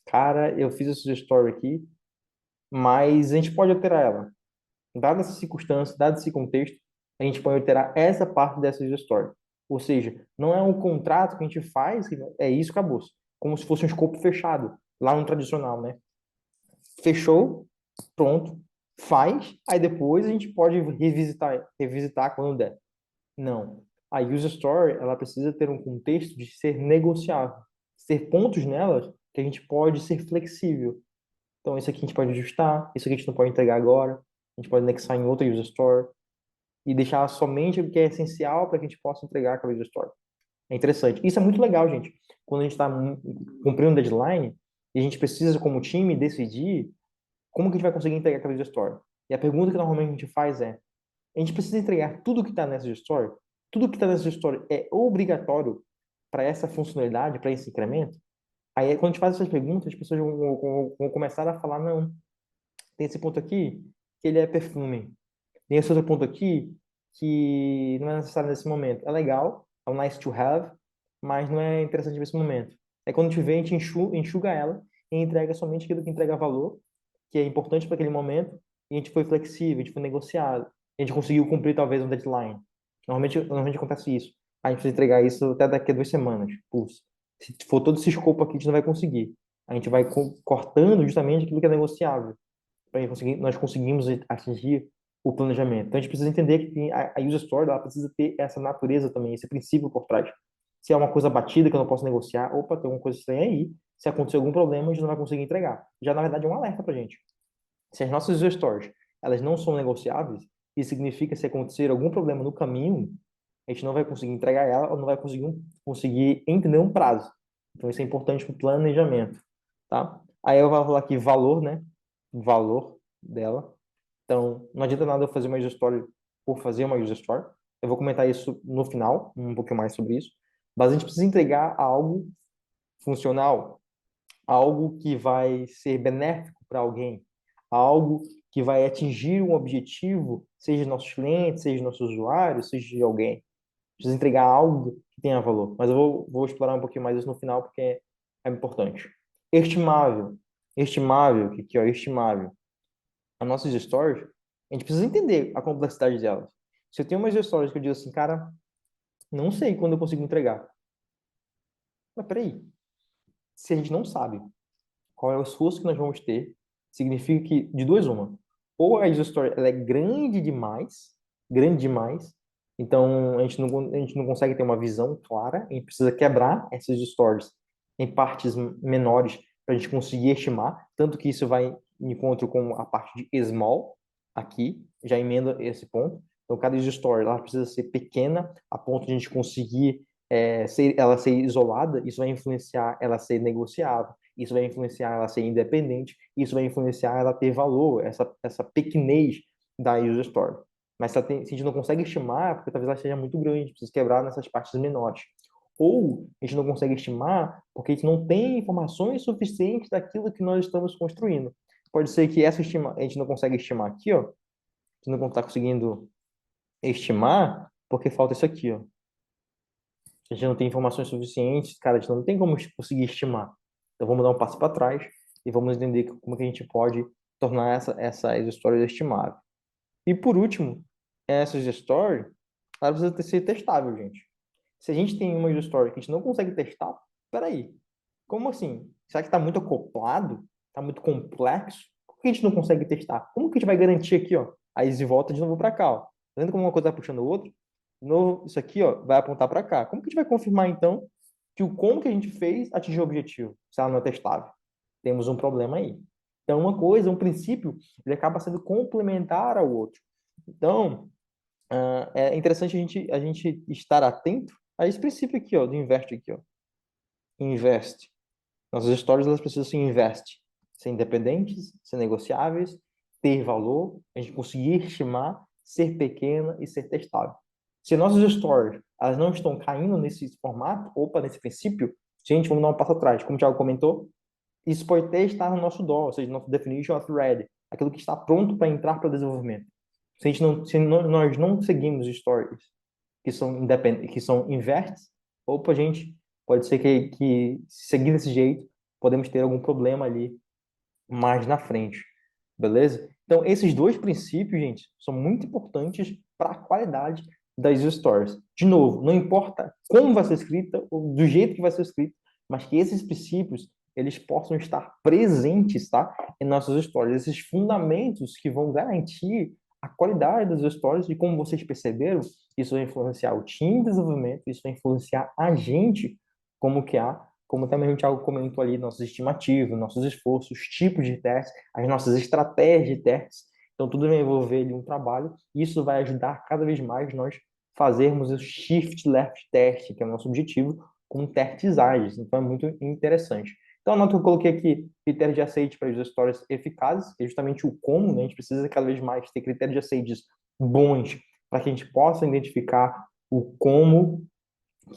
Cara, eu fiz essa user story aqui, mas a gente pode alterar ela. Dada essa circunstância, dado esse contexto, a gente pode alterar essa parte dessa user story. Ou seja, não é um contrato que a gente faz, é isso, acabou. Como se fosse um escopo fechado, lá no tradicional, né? Fechou, pronto, faz, aí depois a gente pode revisitar quando der. Não. A user story, ela precisa ter um contexto de ser negociável, ter pontos nelas que a gente pode ser flexível. Então, isso aqui a gente pode ajustar, isso aqui a gente não pode entregar agora, a gente pode anexar em outra user story e deixar somente o que é essencial para que a gente possa entregar aquela user story. É interessante. Isso é muito legal, gente. Quando a gente está cumprindo um deadline e a gente precisa, como time, decidir como que a gente vai conseguir entregar aquela user story. E a pergunta que normalmente a gente faz é: a gente precisa entregar tudo que está nessa user story? Tudo que está nessa user story é obrigatório para essa funcionalidade, para esse incremento? Aí, quando a gente faz essas perguntas, as pessoas vão começar a falar: não, tem esse ponto aqui que ele é perfume. Tem esse outro ponto aqui que não é necessário nesse momento. É legal, é um nice to have, mas não é interessante nesse momento. Aí quando a gente vê, a gente enxuga ela e entrega somente aquilo que entrega valor, que é importante para aquele momento, e a gente foi flexível, a gente foi negociado, a gente conseguiu cumprir talvez um deadline. Normalmente acontece isso. A gente precisa entregar isso até daqui a 2 semanas. Putz, se for todo esse escopo aqui, a gente não vai conseguir. A gente vai cortando justamente aquilo que é negociável para conseguir, nós conseguimos atingir o planejamento. Então, a gente precisa entender que a user story ela precisa ter essa natureza também, esse princípio por trás. Se é uma coisa batida que eu não posso negociar, opa, tem alguma coisa estranha aí. Se acontecer algum problema, a gente não vai conseguir entregar. Já, na verdade, é um alerta para a gente. Se as nossas user stories elas não são negociáveis, isso significa se acontecer algum problema no caminho, a gente não vai conseguir entregar ela ou não vai conseguir entender um prazo. Então, isso é importante para o planejamento, tá? Aí eu vou falar aqui valor, né? Valor dela. Então, não adianta nada eu fazer uma user story por fazer uma user story. Eu vou comentar isso no final, um pouquinho mais sobre isso. Mas a gente precisa entregar algo funcional, algo que vai ser benéfico para alguém, algo que vai atingir um objetivo, seja de nossos clientes, seja de nossos usuários, seja de alguém. Precisa entregar algo que tenha valor. Mas eu vou explorar um pouquinho mais isso no final, porque é importante. Estimável. Estimável, o que é estimável? As nossas stories, a gente precisa entender a complexidade delas. Se eu tenho umas stories que eu digo assim, cara, não sei quando eu consigo entregar. Mas peraí, se a gente não sabe qual é o esforço que nós vamos ter, significa que, de duas uma, ou a user story ela é grande demais, então a gente não consegue ter uma visão clara, a gente precisa quebrar essas stories em partes menores para a gente conseguir estimar, tanto que isso vai em encontro com a parte de small, aqui, já emenda esse ponto. Então, cada user story ela precisa ser pequena, a ponto de a gente conseguir ela ser isolada, isso vai influenciar ela ser negociável, isso vai influenciar ela ser independente, isso vai influenciar ela ter valor, essa pequenez da user story. Mas se a gente não consegue estimar, é porque talvez ela seja muito grande, precisa quebrar nessas partes menores. Ou a gente não consegue estimar porque a gente não tem informações suficientes daquilo que nós estamos construindo. Pode ser que a gente não consegue estimar aqui, ó, a gente não está conseguindo estimar porque falta isso aqui, ó. A gente não tem informações suficientes, cara, a gente não tem como conseguir estimar. Então vamos dar um passo para trás e vamos entender como que a gente pode tornar essa história estimável. E por último, essa story, ela precisa ser testável, gente. Se a gente tem uma story que a gente não consegue testar, peraí, como assim? Será que está muito acoplado? Está muito complexo? que a gente não consegue testar? Como que a gente vai garantir aqui, ó? Aí eles volta de novo para cá, ó. Tá vendo como uma coisa vai puxando o outro? De novo, isso aqui, ó, vai apontar para cá. Como que a gente vai confirmar, então, que o como que a gente fez atingiu o objetivo, se ela não é testável? Temos um problema aí. Então, uma coisa, um princípio, ele acaba sendo complementar ao outro. Então, é interessante a gente estar atento a esse princípio aqui, ó, do invest aqui, ó. Invest. Nossas stories, elas precisam se invest, ser independentes, ser negociáveis, ter valor, a gente conseguir estimar, ser pequena e ser testável. Se nossas stories, elas não estão caindo nesse formato, opa, nesse princípio, gente, vamos dar um passo atrás. Como o Thiago comentou, isso pode até estar no nosso DOR, ou seja, nosso definition of ready, aquilo que está pronto para entrar para o desenvolvimento. Se, a gente não, se nós não seguimos stories que são independentes, que são inverts, opa, gente, pode ser que seguindo desse jeito, podemos ter algum problema ali mais na frente, beleza? Então, esses dois princípios, gente, são muito importantes para a qualidade das stories. De novo, não importa como vai ser escrita ou do jeito que vai ser escrita, mas que esses princípios eles possam estar presentes, tá? Em nossas stories, esses fundamentos que vão garantir a qualidade das stories e como vocês perceberam, isso vai influenciar o time de desenvolvimento, isso vai influenciar a gente como que como também o Thiago comentou ali, nossos estimativos, nossos esforços, os tipos de testes, as nossas estratégias de testes. Então, tudo vai envolver ali um trabalho e isso vai ajudar cada vez mais nós fazermos o shift left test, que é o nosso objetivo, com testes ágeis. Então, é muito interessante. Então, a nota que eu coloquei aqui, critério de aceite para user stories eficazes, é justamente o como, né? A gente precisa cada vez mais ter critérios de aceites bons para que a gente possa identificar o como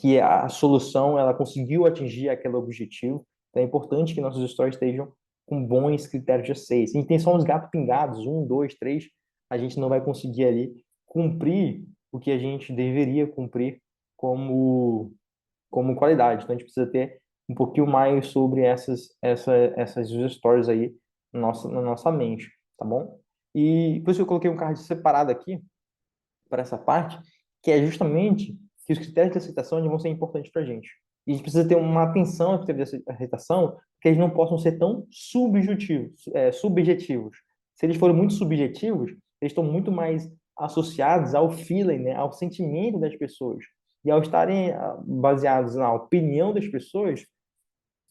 que a solução ela conseguiu atingir aquele objetivo. Então é importante que nossos stories estejam com bons critérios de aceite. Se a gente tem só uns gatos pingados, um, dois, três, a gente não vai conseguir ali cumprir o que a gente deveria cumprir como qualidade. Então a gente precisa ter um pouquinho mais sobre essas user stories aí na nossa mente, tá bom? E por isso eu coloquei um card separado aqui para essa parte, que é justamente que os critérios de aceitação vão ser importantes para a gente. E a gente precisa ter uma atenção aos critérios de aceitação, que eles não possam ser tão subjetivos. Se eles forem muito subjetivos, eles estão muito mais associados ao feeling, né, ao sentimento das pessoas. E ao estarem baseados na opinião das pessoas,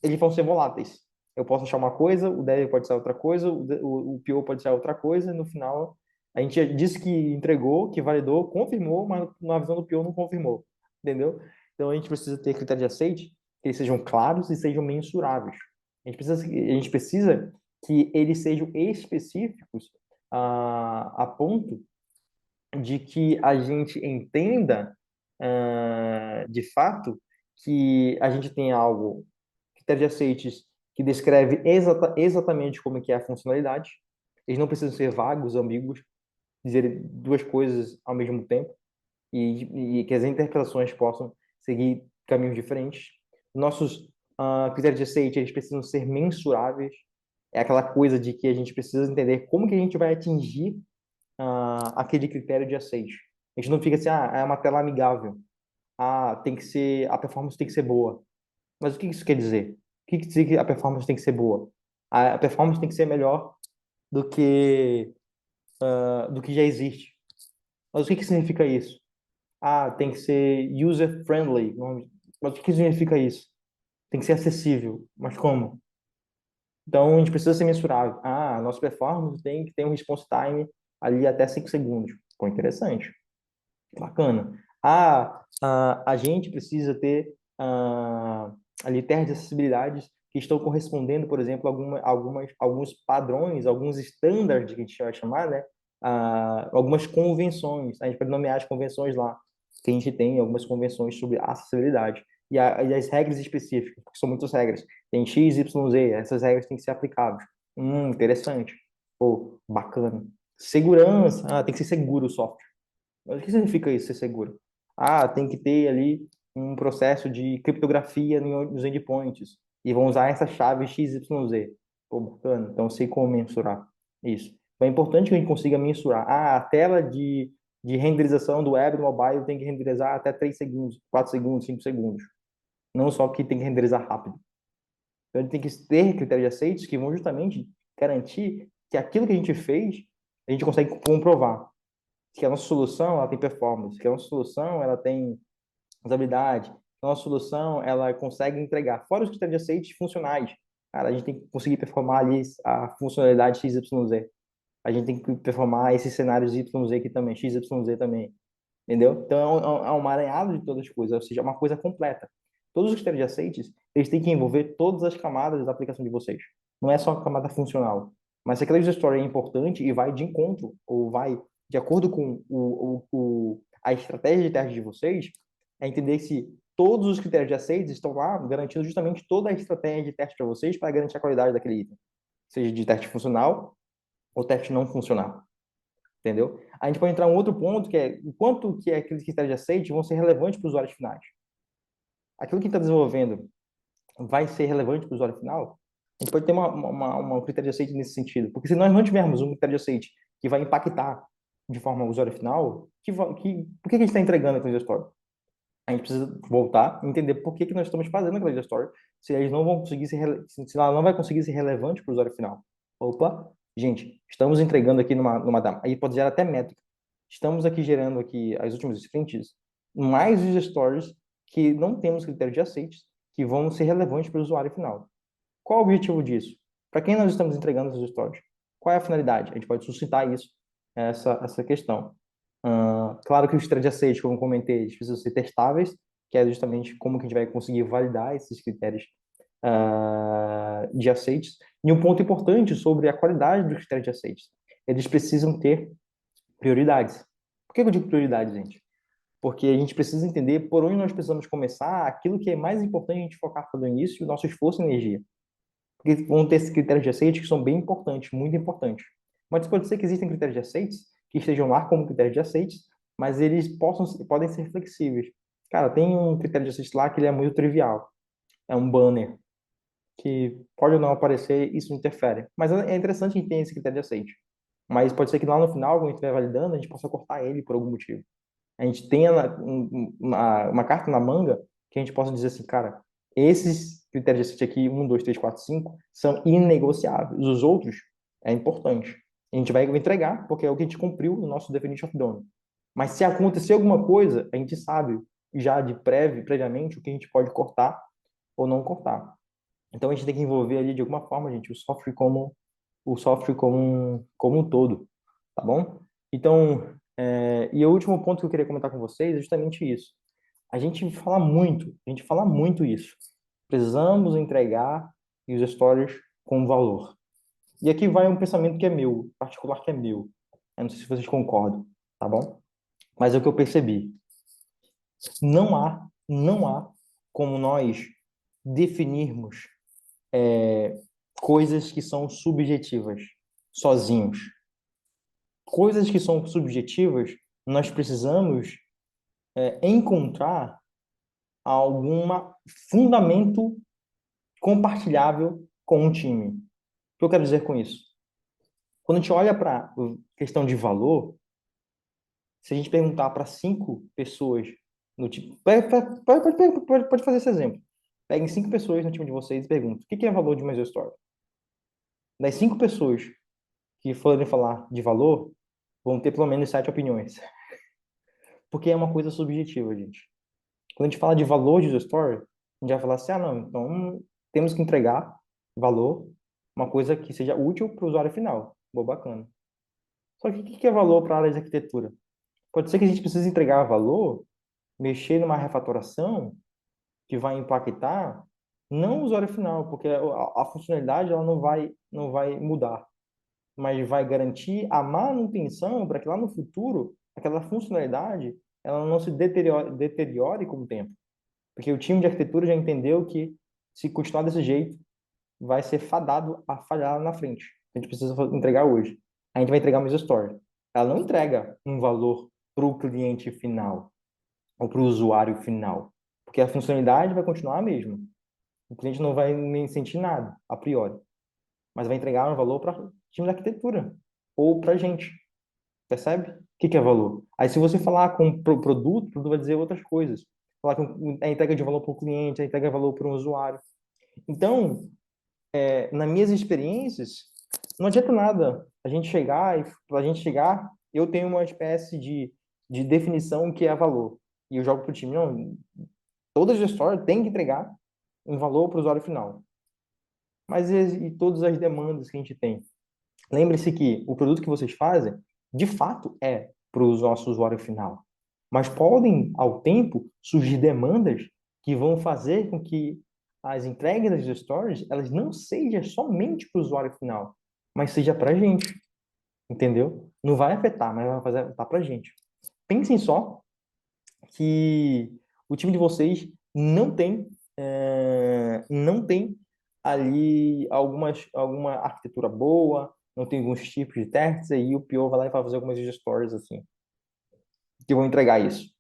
eles vão ser voláteis. Eu posso achar uma coisa, o dev pode ser outra coisa, o PO pode ser outra coisa, e no final a gente disse que entregou, que validou, confirmou, mas na visão do PO não confirmou, entendeu? Então a gente precisa ter critérios de aceite que eles sejam claros e sejam mensuráveis. A gente precisa que eles sejam específicos a ponto de que a gente entenda de fato que a gente tem algo critério de aceites que descreve exatamente como que é a funcionalidade. Eles não precisam ser vagos, ambíguos, dizer duas coisas ao mesmo tempo e que as interpretações possam seguir caminhos diferentes. Nossos critérios de aceite, eles precisam ser mensuráveis. É aquela coisa de que a gente precisa entender como que a gente vai atingir aquele critério de aceite. A gente não fica assim, é uma tela amigável. Tem que ser, a performance tem que ser boa. Mas o que isso quer dizer? O que quer dizer que a performance tem que ser boa? A performance tem que ser melhor do que já existe. Mas o que significa isso? Tem que ser user-friendly. Mas o que significa isso? Tem que ser acessível. Mas como? Então, a gente precisa ser mensurável. A nossa performance tem que ter um response time ali até 5 segundos. Ficou interessante. Bacana. A gente precisa ter ali testes de acessibilidade que estão correspondendo, por exemplo, alguns padrões, alguns standards que a gente vai chamar, né? Algumas convenções. A gente pode nomear as convenções lá, que a gente tem algumas convenções sobre acessibilidade. E as regras específicas, porque são muitas regras. Tem X, Y, Z, essas regras têm que ser aplicáveis. Interessante. Pô, bacana. Segurança. Tem que ser seguro o software. Mas o que significa isso, ser seguro? Tem que ter ali um processo de criptografia nos endpoints. E vão usar essa chave XYZ. Pô, bacana. Então, eu sei como mensurar isso. Então, é importante que a gente consiga mensurar. A tela de renderização do web e do mobile tem que renderizar até 3 segundos, 4 segundos, 5 segundos. Não só que tem que renderizar rápido. Então, ele tem que ter critérios de aceites que vão justamente garantir que aquilo que a gente fez, a gente consegue comprovar que a nossa solução ela tem performance, que a nossa solução ela tem usabilidade, que a nossa solução ela consegue entregar. Fora os critérios de aceite funcionais, cara, a gente tem que conseguir performar ali a funcionalidade XYZ. A gente tem que performar esses cenários YZ aqui também, XYZ também, entendeu? Então é um emaranhado de todas as coisas, ou seja, é uma coisa completa. Todos os critérios de aceites, eles têm que envolver todas as camadas da aplicação de vocês. Não é só a camada funcional. Mas se aquela user story é importante e vai de encontro, ou vai de acordo com a estratégia de teste de vocês, é entender se todos os critérios de aceites estão lá garantindo justamente toda a estratégia de teste para vocês para garantir a qualidade daquele item. Seja de teste funcional ou teste não funcional. Entendeu? A gente pode entrar em um outro ponto, que é o quanto que aqueles critérios de aceite vão ser relevantes para os usuários finais. Aquilo que está desenvolvendo vai ser relevante para o usuário final? A gente pode ter um critério de aceite nesse sentido. Porque se nós não tivermos um critério de aceite que vai impactar de forma o usuário final, por que a gente está entregando aquele story? A gente precisa voltar e entender por que nós estamos fazendo aquela story, se eles não vão conseguir se ela não vai conseguir ser relevante para o usuário final. Opa, gente, estamos entregando aqui aí pode gerar até métrica. Estamos aqui gerando aqui as últimas sprints mais user stories que não temos critério de aceites que vão ser relevantes para o usuário final. Qual o objetivo disso? Para quem nós estamos entregando essas stories? Qual é a finalidade? A gente pode suscitar isso, essa questão. Claro que os thread aceites, como eu comentei, eles precisam ser testáveis, que é justamente como que a gente vai conseguir validar esses critérios de aceites. E um ponto importante sobre a qualidade dos critérios de aceites. Eles precisam ter prioridades. Por que eu digo prioridade, gente? Porque a gente precisa entender por onde nós precisamos começar, aquilo que é mais importante a gente focar no início, o nosso esforço e energia. Porque vão ter esses critérios de aceites que são bem importantes, muito importantes. Mas pode ser que existem critérios de aceites que estejam lá como critérios de aceites, mas eles podem ser flexíveis. Cara, tem um critério de aceites lá que ele é muito trivial. É um banner que pode ou não aparecer, isso interfere. Mas é interessante a gente ter esse critério de aceite. Mas pode ser que lá no final, quando a gente estiver validando, a gente possa cortar ele por algum motivo. A gente tenha uma carta na manga que a gente possa dizer assim, cara, esses critérios de aceite aqui, 1, 2, 3, 4, 5, são inegociáveis. Os outros é importante. A gente vai entregar, porque é o que a gente cumpriu no nosso Definition of Done. Mas se acontecer alguma coisa, a gente sabe já previamente o que a gente pode cortar ou não cortar. Então a gente tem que envolver ali de alguma forma, gente, o software como um todo, tá bom? Então, e o último ponto que eu queria comentar com vocês é justamente isso. A gente fala muito isso. Precisamos entregar user stories com valor. E aqui vai um pensamento que é meu, particular que é meu. Eu não sei se vocês concordam, tá bom? Mas é o que eu percebi. Não há como nós definirmos coisas que são subjetivas sozinhos. Coisas que são subjetivas, nós precisamos encontrar algum fundamento compartilhável com um time. O que eu quero dizer com isso? Quando a gente olha para a questão de valor, se a gente perguntar para 5 pessoas no time, pode fazer esse exemplo. Peguem 5 pessoas no time de vocês e perguntem: o que é valor de uma user story? Das 5 pessoas que forem falar de valor, vão ter pelo menos 7 opiniões. Porque é uma coisa subjetiva, gente. Quando a gente fala de valor de user story, a gente vai falar assim, não, então temos que entregar valor, uma coisa que seja útil para o usuário final. Boa, bacana. Só que o que é valor para a área de arquitetura? Pode ser que a gente precise entregar valor, mexer numa refatoração que vai impactar não o usuário final, porque a funcionalidade ela não vai mudar, mas vai garantir a manutenção para que lá no futuro aquela funcionalidade ela não se deteriore com o tempo. Porque o time de arquitetura já entendeu que se continuar desse jeito, vai ser fadado a falhar na frente. A gente precisa entregar hoje. A gente vai entregar uma story. Ela não entrega um valor para o cliente final ou para o usuário final, porque a funcionalidade vai continuar a mesma. O cliente não vai nem sentir nada, a priori, mas vai entregar um valor para o time da arquitetura ou para a gente. Percebe? O que é valor? Aí, se você falar com o produto, o produto vai dizer outras coisas. Falar com a entrega de valor para o cliente, a entrega de valor para um usuário. Então, nas minhas experiências, Não adianta nada a gente chegar e para a gente chegar, eu tenho uma espécie de definição que é valor. E eu jogo pro time, não, toda gestora tem que entregar um valor para o usuário final. Mas e todas as demandas que a gente tem? Lembre-se que o produto que vocês fazem, de fato, é para o nosso usuário final. Mas podem, ao tempo, surgir demandas que vão fazer com que as entregas das stories, elas não sejam somente para o usuário final, mas seja para a gente, entendeu? Não vai afetar, mas vai fazer afetar para a gente. Pensem só que o time de vocês não tem ali alguma arquitetura boa, não tem alguns tipos de testes, aí o PO vai lá e vai fazer algumas stories assim, que vão entregar isso.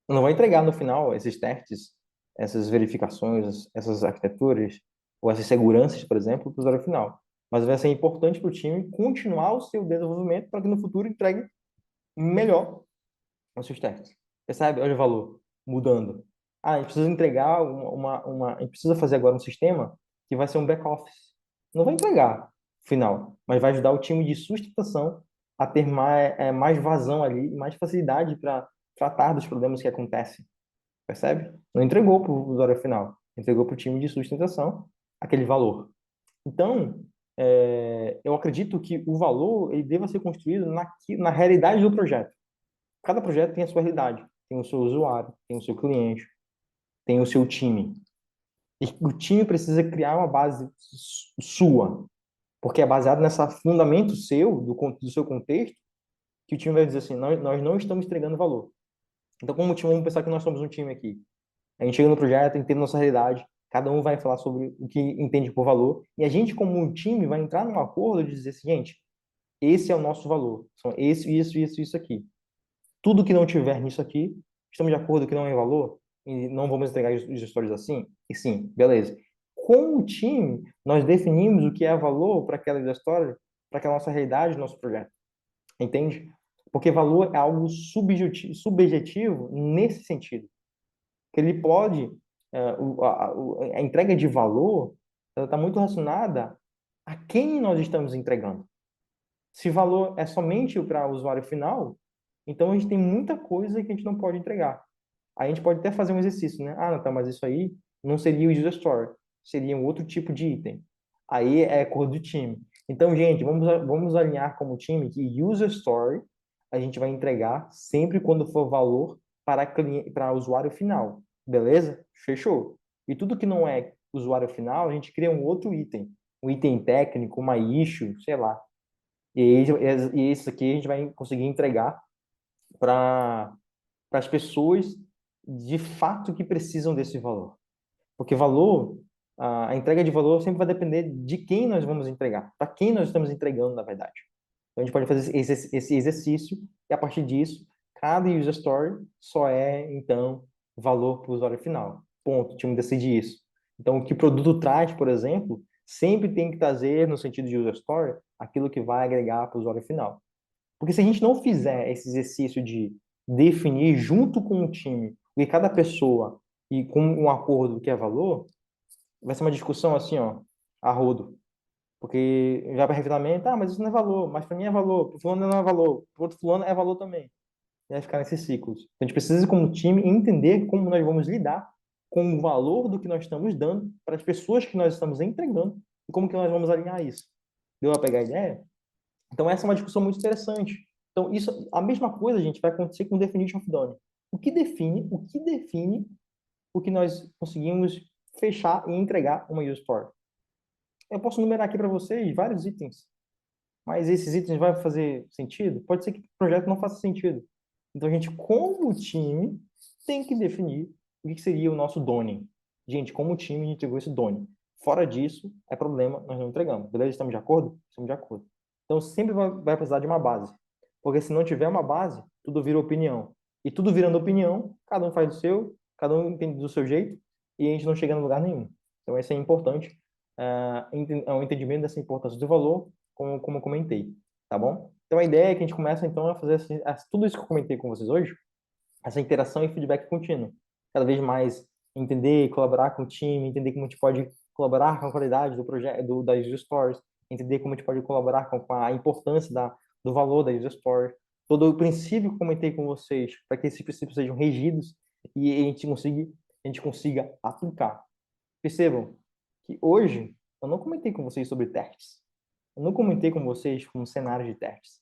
Não vai entregar no final esses testes, essas verificações, essas arquiteturas, ou essas seguranças, por exemplo, para o usuário final. Mas vai ser importante para o time continuar o seu desenvolvimento para que no futuro entregue melhor os seus testes. Percebe? Olha o valor mudando. Ah, a gente precisa entregar a gente precisa fazer agora um sistema que vai ser um back-office. Não vai entregar final, mas vai ajudar o time de sustentação a ter mais vazão ali, mais facilidade para tratar dos problemas que acontecem. Percebe? Não entregou para o usuário final, entregou para o time de sustentação aquele valor. Então, eu acredito que o valor ele deva ser construído na realidade do projeto. Cada projeto tem a sua realidade, tem o seu usuário, tem o seu cliente, tem o seu time. E o time precisa criar uma base sua, porque é baseado nesse fundamento seu, do seu contexto, que o time vai dizer assim, nós não estamos entregando valor. Então, como time, vamos pensar que nós somos um time aqui. A gente chega no projeto, entende nossa realidade, cada um vai falar sobre o que entende por valor, e a gente, como um time, vai entrar num acordo de dizer assim, gente, esse é o nosso valor, são esse, isso aqui. Tudo que não tiver nisso aqui, estamos de acordo que não é valor e não vamos entregar os gestores assim? E sim, beleza. Com o time, nós definimos o que é valor para aquela história, para aquela nossa realidade, nosso projeto. Entende? Porque valor é algo subjetivo nesse sentido. Que ele pode, a entrega de valor, ela está muito relacionada a quem nós estamos entregando. Se valor é somente para o usuário final, então a gente tem muita coisa que a gente não pode entregar. A gente pode até fazer um exercício, né? Ah, não, tá, mas isso aí não seria o user story, seria um outro tipo de item. Aí é cor do time. Então, gente, vamos alinhar como time que user story a gente vai entregar sempre quando for valor para usuário final. Beleza? Fechou. E tudo que não é usuário final, a gente cria um outro item. Um item técnico, uma issue, sei lá. E isso aqui a gente vai conseguir entregar para as pessoas de fato que precisam desse valor. Porque valor, a entrega de valor sempre vai depender de quem nós vamos entregar, para quem nós estamos entregando, na verdade. Então, a gente pode fazer esse exercício e, a partir disso, cada user story só é, então, valor para o usuário final. Ponto. O time decide isso. Então, o que o produto traz, por exemplo, sempre tem que trazer, no sentido de user story, aquilo que vai agregar para o usuário final. Porque se a gente não fizer esse exercício de definir junto com o time e cada pessoa e com um acordo que é valor, vai ser uma discussão assim, ó, a rodo. Porque já para refinamento, mas isso não é valor, mas para mim é valor, para fulano não é valor, para outro fulano é valor também. E vai ficar nesses ciclos. Então, a gente precisa, como time, entender como nós vamos lidar com o valor do que nós estamos dando para as pessoas que nós estamos entregando e como que nós vamos alinhar isso. Deu a pegar a ideia? Então, essa é uma discussão muito interessante. Então, isso, a mesma coisa, gente, vai acontecer com o Definition of Done. O que nós conseguimos fechar e entregar uma user story. Eu posso numerar aqui para vocês vários itens, mas esses itens vão fazer sentido? Pode ser que o projeto não faça sentido. Então, a gente, como time, tem que definir o que seria o nosso done. Gente, como time, a gente entregou esse done. Fora disso, é problema, nós não entregamos. Beleza? Estamos de acordo? Estamos de acordo. Então, sempre vai precisar de uma base. Porque se não tiver uma base, tudo vira opinião. E tudo virando opinião, cada um faz o seu, cada um entende do seu jeito, e a gente não chega em lugar nenhum. Então, isso é importante, o entendimento dessa importância do valor, como eu comentei, tá bom? Então, a ideia é que a gente começa, então, a fazer tudo isso que eu comentei com vocês hoje, essa interação e feedback contínuo. Cada vez mais entender, colaborar com o time, entender como a gente pode colaborar com a qualidade do projeto, das user stories, entender como a gente pode colaborar com a importância do valor da user story, todo o princípio que eu comentei com vocês, para que esses princípios sejam regidos e a gente consiga aplicar. Percebam que hoje eu não comentei com vocês sobre testes. Eu não comentei com vocês como cenário de testes.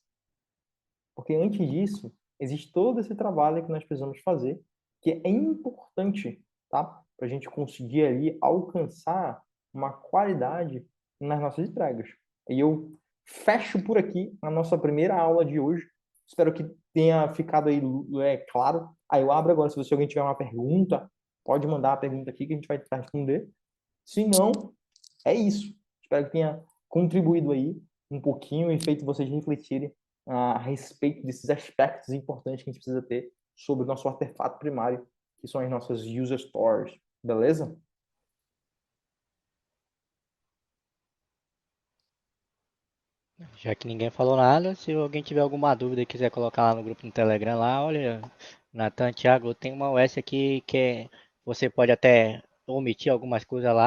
Porque antes disso, existe todo esse trabalho que nós precisamos fazer, que é importante, tá? Para a gente conseguir ali alcançar uma qualidade nas nossas entregas. E eu fecho por aqui a nossa primeira aula de hoje. Espero que tenha ficado aí claro. Aí eu abro agora, se você alguém tiver uma pergunta, pode mandar a pergunta aqui que a gente vai tentar responder. Se não, é isso. Espero que tenha contribuído aí um pouquinho e feito vocês refletirem a respeito desses aspectos importantes que a gente precisa ter sobre o nosso artefato primário, que são as nossas user stories. Beleza? Já que ninguém falou nada, se alguém tiver alguma dúvida e quiser colocar lá no grupo no Telegram lá, olha, Natan, Thiago, tem uma OS aqui que você pode até omitir algumas coisas lá.